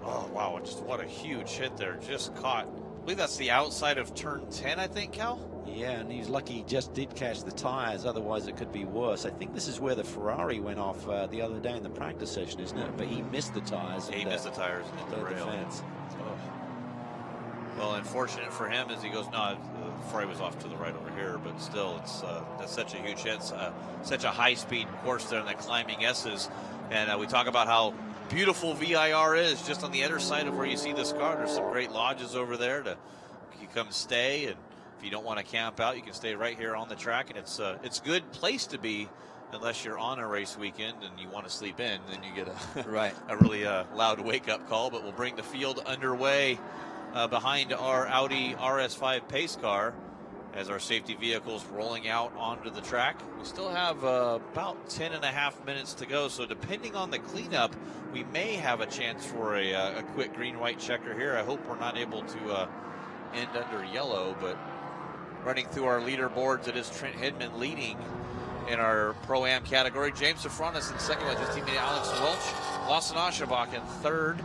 Oh, wow, just what a huge hit there. Just caught. I believe that's the outside of turn 10, I think, Cal? Yeah, and he's lucky he just did catch the tires. Otherwise, it could be worse. I think this is where the Ferrari went off the other day in the practice session, isn't it? But he missed the tires. He missed the tires and hit the rail. Oh. Well, unfortunate for him as he goes, no, Ferrari was off to the right over here, but still, that's such a huge hit. Such a high-speed course there in the climbing S's. And we talk about how beautiful VIR is just on the other side of where you see this car. There's some great lodges over there you come stay, and if you don't want to camp out, you can stay right here on the track, and it's a good place to be unless you're on a race weekend and you want to sleep in. Then you get a really loud wake-up call. But we'll bring the field underway behind our Audi RS5 pace car as our safety vehicles rolling out onto the track. We still have about 10.5 minutes to go, so depending on the cleanup, we may have a chance for a quick green-white checker here. I hope we're not able to end under yellow, but running through our leaderboards, it is Trent Hedman leading in our Pro-Am category. James Safronis in second with his teammate Alex Welch. Lawson Ashabach in third.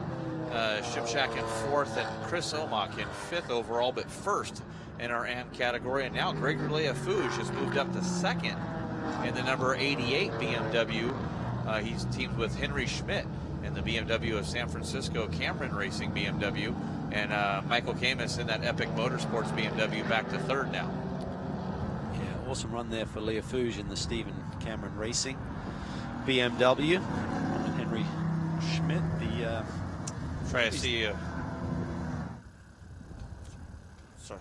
Shipshack in fourth, and Chris Omak in fifth overall, but first in our AM category. And now Gregory Leafouge has moved up to second in the number 88 BMW. He's teamed with Henry Schmidt in the BMW of San Francisco Cameron Racing BMW. And Michael Camus in that Epic Motorsports BMW back to third now. Yeah, awesome run there for Leafouge in the Stephen Cameron Racing BMW. And Henry Schmidt, the... Try to see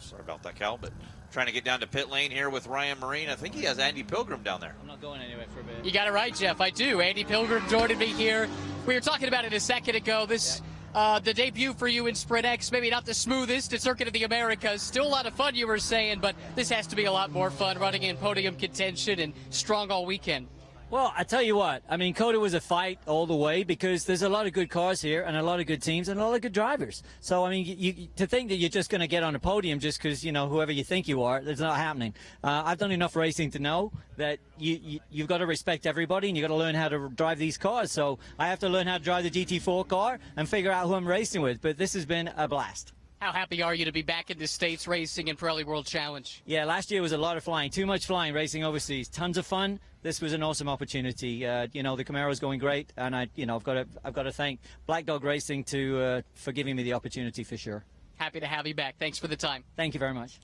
sorry about that, Cal, but trying to get down to pit lane here with Ryan Marine. I think he has Andy Pilgrim down there. I'm not going anywhere for a bit. You got it right, Jeff. I do. Andy Pilgrim joining me here. We were talking about it a second ago. This the debut for you in Sprint X, maybe not the smoothest, at Circuit of the Americas. Still a lot of fun, you were saying, but this has to be a lot more fun, running in podium contention and strong all weekend. Well, I tell you what, I mean, COTA was a fight all the way because there's a lot of good cars here and a lot of good teams and a lot of good drivers. So, I mean, to think that you're just going to get on a podium just because, you know, whoever you think you are, that's not happening. I've done enough racing to know that you've got to respect everybody and you've got to learn how to drive these cars. So I have to learn how to drive the GT4 car and figure out who I'm racing with. But this has been a blast. How happy are you to be back in the States racing in Pirelli World Challenge? Yeah, last year was a lot of flying, too much flying, racing overseas, tons of fun. This was an awesome opportunity. You know, the Camaro's going great, and I've got to thank Black Dog Racing for giving me the opportunity for sure. Happy to have you back. Thanks for the time. Thank you very much.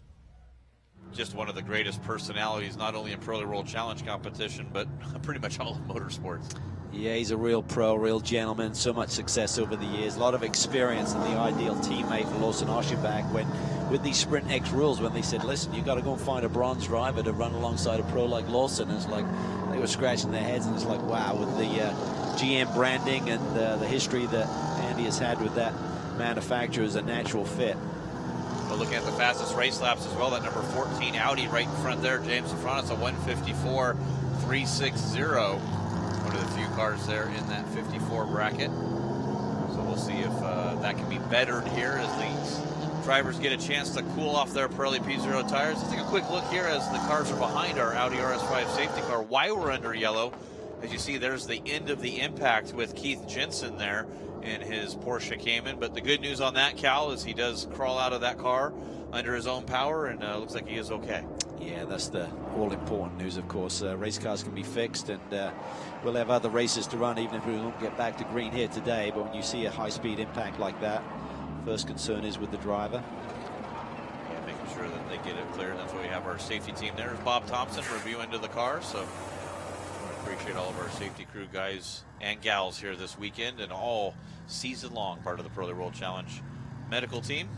Just one of the greatest personalities, not only in Pirelli World Challenge competition, but pretty much all of motorsports. Yeah, he's a real pro, real gentleman. So much success over the years. A lot of experience and the ideal teammate for Lawson Ashabach when, with these Sprint X rules, when they said, listen, you got to go and find a bronze driver to run alongside a pro like Lawson. And it's like they were scratching their heads, and it's like, wow, with the GM branding and the history that Andy has had with that manufacturer is a natural fit. Well, looking at the fastest race laps as well, that number 14 Audi right in front there, James Safronis, a 1:54.360. One of the few cars there in that 54 bracket. So we'll see if that can be bettered here as these drivers get a chance to cool off their Pirelli P0 tires. Let's take a quick look here as the cars are behind our Audi RS5 safety car. Why we're under yellow, as you see, there's the end of the impact with Keith Jensen there in his Porsche Cayman. But the good news on that, Cal, is he does crawl out of that car under his own power, and looks like he is okay. Yeah, that's the all-important news, of course. Race cars can be fixed, and we'll have other races to run, even if we don't get back to green here today. But when you see a high-speed impact like that, first concern is with the driver. Yeah, making sure that they get it clear. That's why we have our safety team there. There's Bob Thompson reviewing to the car, so I appreciate all of our safety crew guys and gals here this weekend and all season long, part of the Pirelli World Challenge medical team.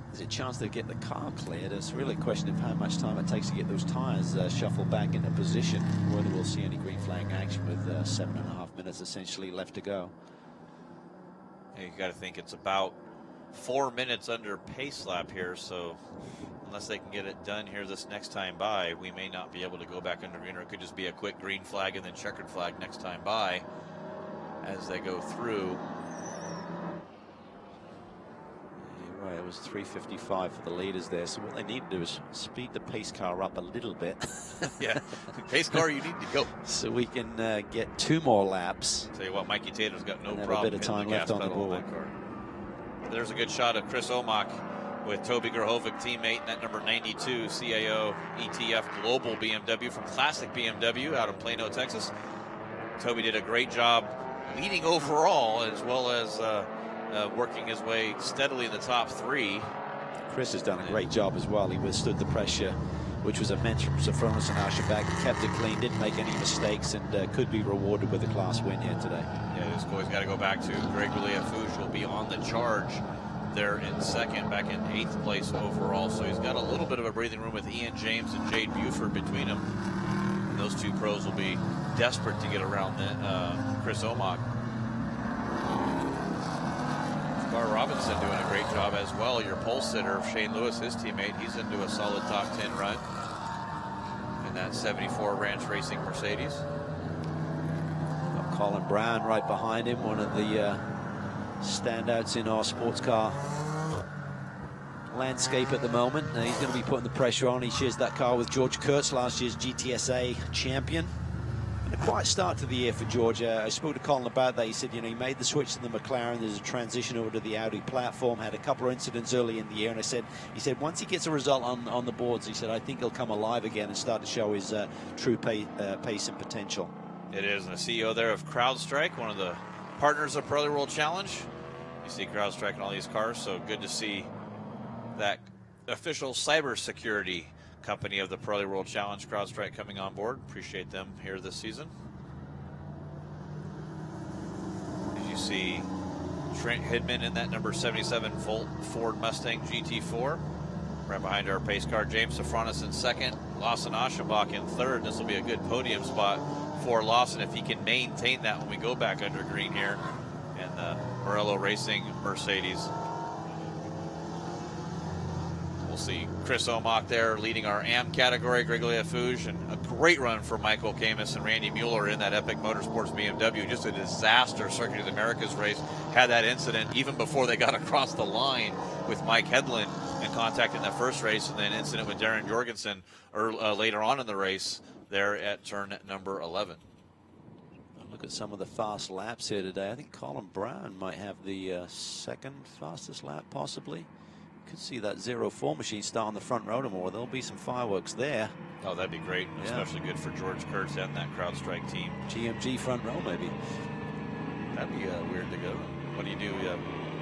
There's a chance to get the car cleared. It's really a question of how much time it takes to get those tires shuffled back into position, whether we'll see any green flag action with 7.5 minutes essentially left to go. Yeah, you got to think it's about 4 minutes under pace lap here, so unless they can get it done here this next time by, we may not be able to go back under green, or it could just be a quick green flag and then checkered flag next time by as they go through. Right, it was 3:55 for the leaders there, so what they need to do is speed the pace car up a little bit. Yeah, pace car, you need to go. So we can get 2 more laps. Tell you what, Mikey Tater's got no And have a problem bit of hitting time the left gas on the pedal board. that car. There's a good shot of Chris Omak with Toby Grahovic, teammate, in that number 92 CAO ETF Global BMW from Classic BMW out of Plano, Texas. Toby did a great job leading overall, as well as working his way steadily in the top 3. Chris has done a great job as well. He withstood the pressure, which was immense from Safronis and Ashabach. Kept it clean, didn't make any mistakes, and could be rewarded with a class win here today. Yeah, this boy's got to go back to Gregory Leafouge will be on the charge there in second, back in 8th place overall. So he's got a little bit of a breathing room with Ian James and Jade Buford between them. And those two pros will be desperate to get around Chris Omak. Scar Robinson doing a great job as well. Your pole sitter, Shane Lewis, his teammate, he's into a solid top 10 run in that 74 Ranch Racing Mercedes. Got Colin Brown right behind him, one of the standouts in our sports car landscape at the moment. He's going to be putting the pressure on. He shares that car with George Kurtz, last year's GTS-A champion. And a quiet start to the year for George. I spoke to Colin about that. He said, you know, he made the switch to the McLaren. There's a transition over to the Audi platform. Had a couple of incidents early in the year, and he said once he gets a result on the boards, he said, I think he'll come alive again and start to show his true pace and potential. It is, and the CEO there of CrowdStrike, one of the partners of Pirelli World Challenge. You see CrowdStrike in all these cars, so good to see that official cybersecurity company of the Pirelli World Challenge, CrowdStrike, coming on board. Appreciate them here this season. As you see Trent Hidman in that number 77 Volt Ford Mustang GT4. Right behind our pace car, James Safranis in second, Lawson Aschenbach in third. This will be a good podium spot for Lawson if he can maintain that when we go back under green here. And the Morello Racing Mercedes. We'll see Chris Omach there leading our AM category, Greg Leafouge, and a great run for Michael Camus and Randy Mueller in that Epic Motorsports BMW. Just a disaster Circuit of the Americas race. Had that incident even before they got across the line with Mike Hedlund in contact in that first race, and then incident with Darren Jorgensen later on in the race there at turn number 11. Look at some of the fast laps here today. I think Colin Brown might have the second fastest lap, possibly. Could see that 04 machine start on the front row tomorrow. There'll be some fireworks there. Oh, that'd be great. Yeah. Especially good for George Kurtz and that CrowdStrike team. GMG front row, maybe. That'd be weird to go. What do you do?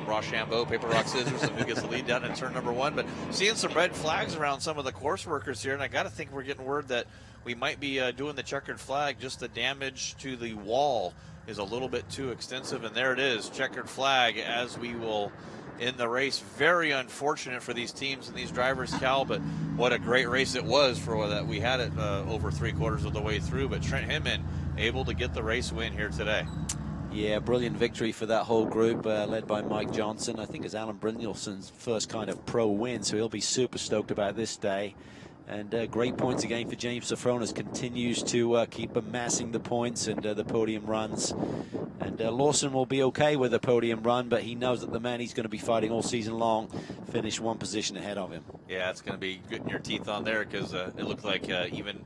Rochambeau, paper, rock, scissors, and who gets the lead down in turn number 1. But seeing some red flags around some of the course workers here, and I got to think we're getting word that we might be doing the checkered flag. Just the damage to the wall is a little bit too extensive, and there it is, checkered flag as we will in the race. Very unfortunate for these teams and these drivers, Cal, but what a great race it was for that. We had it over 3/4 of the way through, but Trent Hidman able to get the race win here today. Yeah, brilliant victory for that whole group, led by Mike Johnson. I think it's Alan Brynjolfsson's first kind of pro win, so he'll be super stoked about this day. And great points again for James Safranis. Continues to keep amassing the points and the podium runs. And Lawson will be okay with a podium run, but he knows that the man he's going to be fighting all season long finished one position ahead of him. Yeah, it's going to be getting your teeth on there, because it looked like even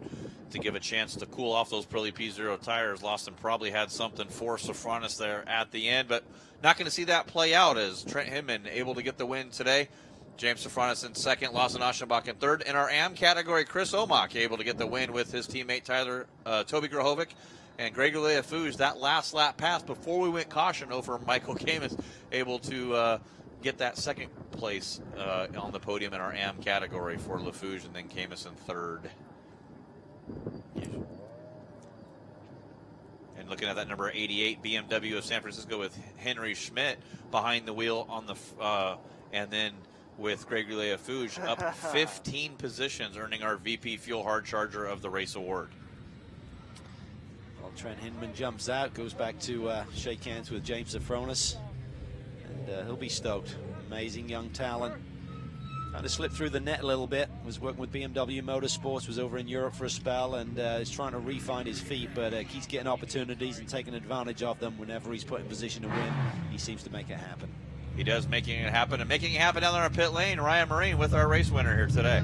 to give a chance to cool off those Pirelli P0 tires, Lawson probably had something for Safranis there at the end, but not going to see that play out as Trent Hidman able to get the win today. James Safranis in second, Lawson Aschenbach in third. In our AM category, Chris Omach able to get the win with his teammate Toby Grahovic and Greg Leafouge. That last lap pass before we went caution over Michael Camus, able to get that second place on the podium in our AM category for Leafouge, and then Camus in third. And looking at that number 88 BMW of San Francisco with Henry Schmidt behind the wheel on the and then with Gregory Leafouge up 15 positions, earning our VP Fuel Hard Charger of the Race Award. Well, Trent Hidman jumps out, goes back to shake hands with James Safranis, and he'll be stoked. Amazing young talent. Kind of slipped through the net a little bit. Was working with BMW Motorsports, was over in Europe for a spell, and is trying to re-find his feet, but keeps getting opportunities and taking advantage of them whenever he's put in position to win. He seems to make it happen. He does, making it happen, and making it happen down there on pit lane. Ryan Marine with our race winner here today.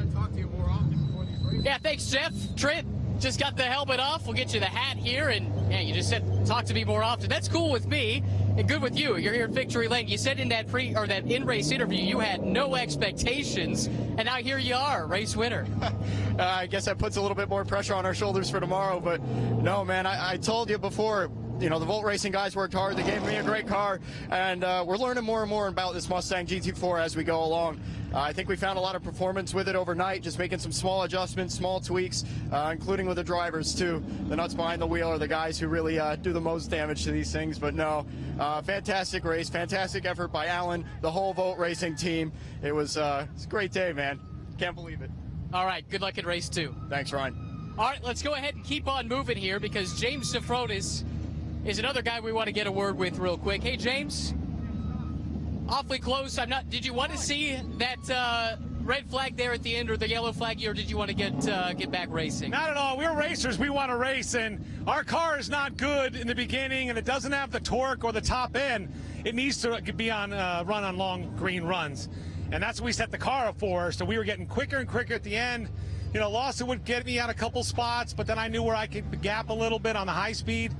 Yeah, thanks, Jeff. Trent just got the helmet off. We'll get you the hat here, and yeah, you just said talk to me more often. That's cool with me and good with you. You're here at Victory Lane. You said in that that in-race interview you had no expectations, and now here you are, race winner. I guess that puts a little bit more pressure on our shoulders for tomorrow, but no, man, I told you before. You know, the Volt Racing guys worked hard. They gave me a great car, and we're learning more and more about this Mustang GT4 as we go along. I think we found a lot of performance with it overnight, just making some small adjustments, small tweaks, including with the drivers, too. The nuts behind the wheel are the guys who really do the most damage to these things. But no, fantastic race, fantastic effort by Alan, the whole Volt Racing team. It was a great day, man. Can't believe it. All right, good luck in race 2. Thanks, Ryan. All right, let's go ahead and keep on moving here, because James Safranis is another guy we want to get a word with real quick. Hey, James, awfully close. Did you want to see that red flag there at the end, or the yellow flag, or did you want to get back racing? Not at all. We're racers. We want to race, and our car is not good in the beginning, and it doesn't have the torque or the top end. It needs to be run on long green runs. and that's what we set the car up for. So we were getting quicker and quicker at the end. You know, Lawson would get me on a couple spots, but then I knew where I could gap a little bit on the high speed.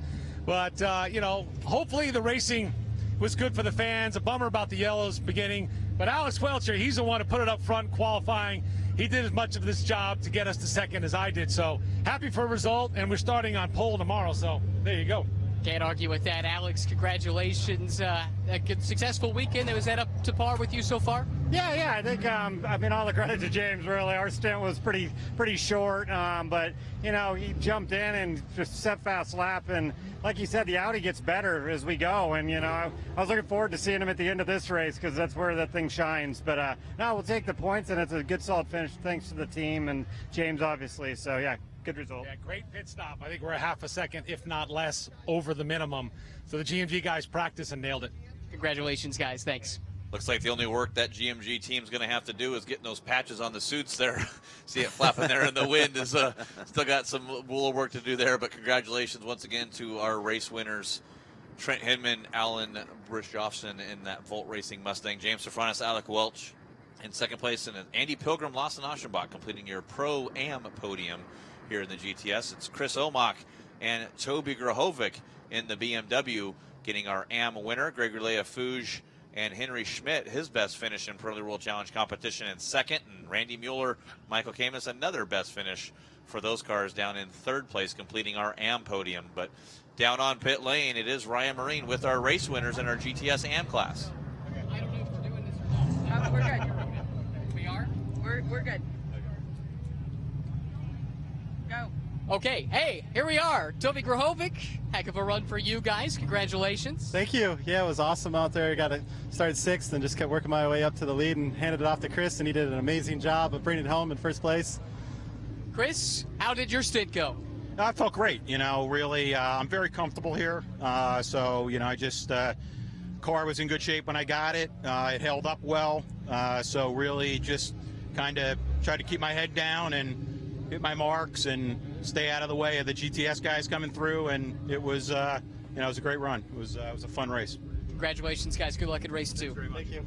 But, you know, hopefully the racing was good for the fans. A bummer about the yellows beginning. But Alex Welcher, he's the one who put it up front qualifying. He did as much of this job to get us to second as I did. So happy for a result, and we're starting on pole tomorrow. So there you go. Can't argue with that, Alex. Congratulations. A good, successful weekend. Was that up to par with you so far? Yeah, I think, I mean, all the credit to James, really. Our stint was pretty short, but, you know, he jumped in and just set fast lap, and like you said, the Audi gets better as we go, and, you know, I was looking forward to seeing him at the end of this race because that's where that thing shines, but no, we'll take the points, and it's a good, solid finish thanks to the team and James, obviously, so, yeah, good result. Yeah, great pit stop. I think we're a half a second, if not less, over the minimum, so the GMG guys practiced and nailed it. Congratulations, guys. Thanks. Looks like the only work that GMG team's going to have to do is getting those patches on the suits there. See it flapping there in the wind. Is still got some wool work to do there, but congratulations once again to our race winners, Trent Hinman, Alan Brischofson in that Volt Racing Mustang, James Safranis, Alec Welch in second place, and Andy Pilgrim, Lawson Aschenbach completing your Pro-Am podium here in the GTS. It's Chris Omach and Toby Grahovic in the BMW getting our AM winner. Gregory Leafouge and Henry Schmidt, his best finish in Pirelli World Challenge competition in second. And Randy Mueller, Michael Camus, another best finish for those cars down in third place, completing our AM podium. But down on pit lane, it is Ryan Marine with our race winners in our GTS AM class. I don't know if we're doing this or not. We're good. We are? We're good. Go. Okay, hey, here we are. Toby Grahovic, heck of a run for you guys. Congratulations. Thank you. Yeah, it was awesome out there. Got to start sixth and just kept working my way up to the lead and handed it off to Chris, and he did an amazing job of bringing it home in first place. Chris, how did your stint go? I felt great. You know, really, I'm very comfortable here. So, you know, I just, car was in good shape when I got it. It held up well. So really just kind of tried to keep my head down and hit my marks and stay out of the way of the GTS guys coming through, and it was, you know, it was a great run. It was a fun race. Congratulations, guys. Good luck at race 2. Thank you.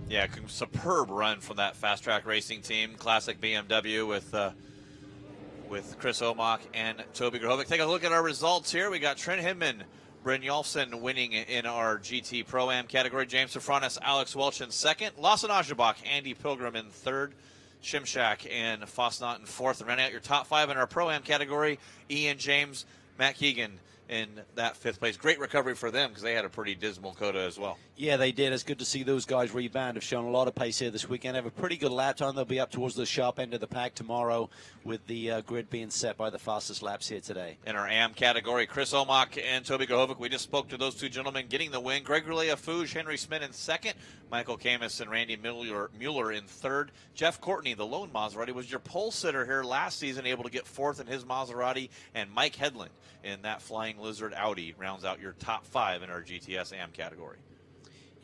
Yeah, superb run from that Fast Track Racing team, classic BMW with Chris Omach and Toby Grahovic. Take a look at our results here. We got Trent Hinman, Brynjolfsson winning in our GT Pro-Am category. James Safranis, Alex Welch in second. Lawson Aschenbach, Andy Pilgrim in third. Shimshak and Fosnot in fourth. And rounding out your top 5 in our Pro-Am category, Ian James, Matt Keegan in that fifth place. Great recovery for them because they had a pretty dismal coda as well. Yeah, they did. It's good to see those guys rebound. Have shown a lot of pace here this weekend. Have a pretty good lap time. They'll be up towards the sharp end of the pack tomorrow with the grid being set by the fastest laps here today. In our AM category, Chris Omach and Toby Grahovic. We just spoke to those two gentlemen getting the win. Gregory Leafouge, Henry Schmidt in second. Michael Camus and Randy Mueller in third. Jeff Courtney, the lone Maserati, was your pole sitter here last season, able to get fourth in his Maserati. And Mike Hedlund in that Flying Lizard Audi rounds out your top 5 in our GTS AM category.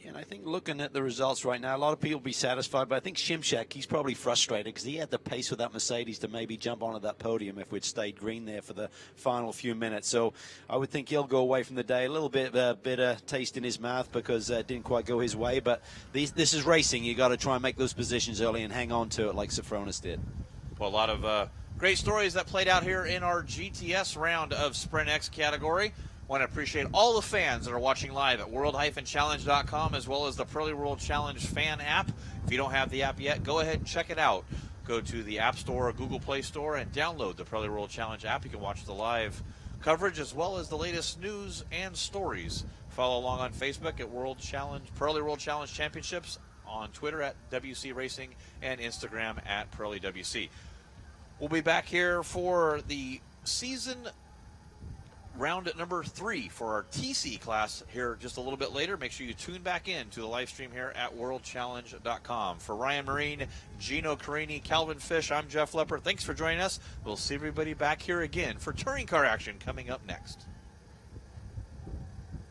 And I think looking at the results right now, a lot of people will be satisfied, but I think Shimshak, he's probably frustrated because he had the pace with that Mercedes to maybe jump onto that podium if we'd stayed green there for the final few minutes. So I would think he'll go away from the day a little bit bitter taste in his mouth because it didn't quite go his way. But this is racing. You got to try and make those positions early and hang on to it like Safranis did. Well, a lot of great stories that played out here in our GTS round of Sprint X category. Want to appreciate all the fans that are watching live at world-challenge.com as well as the Pirelli World Challenge fan app. If you don't have the app yet, go ahead and check it out. Go to the App Store or Google Play Store and download the Pirelli World Challenge app. You can watch the live coverage as well as the latest news and stories. Follow along on Facebook at Pirelli World Challenge Championships, on Twitter at WC Racing, and Instagram at Pirelli WC. We'll be back here for the season round at number 3 for our TC class here just a little bit later. Make sure you tune back in to the live stream here at worldchallenge.com. For Ryan Marine, Gino Carini, Calvin Fish, I'm Jeff Lepper. Thanks for joining us. We'll see everybody back here again for touring car action coming up next.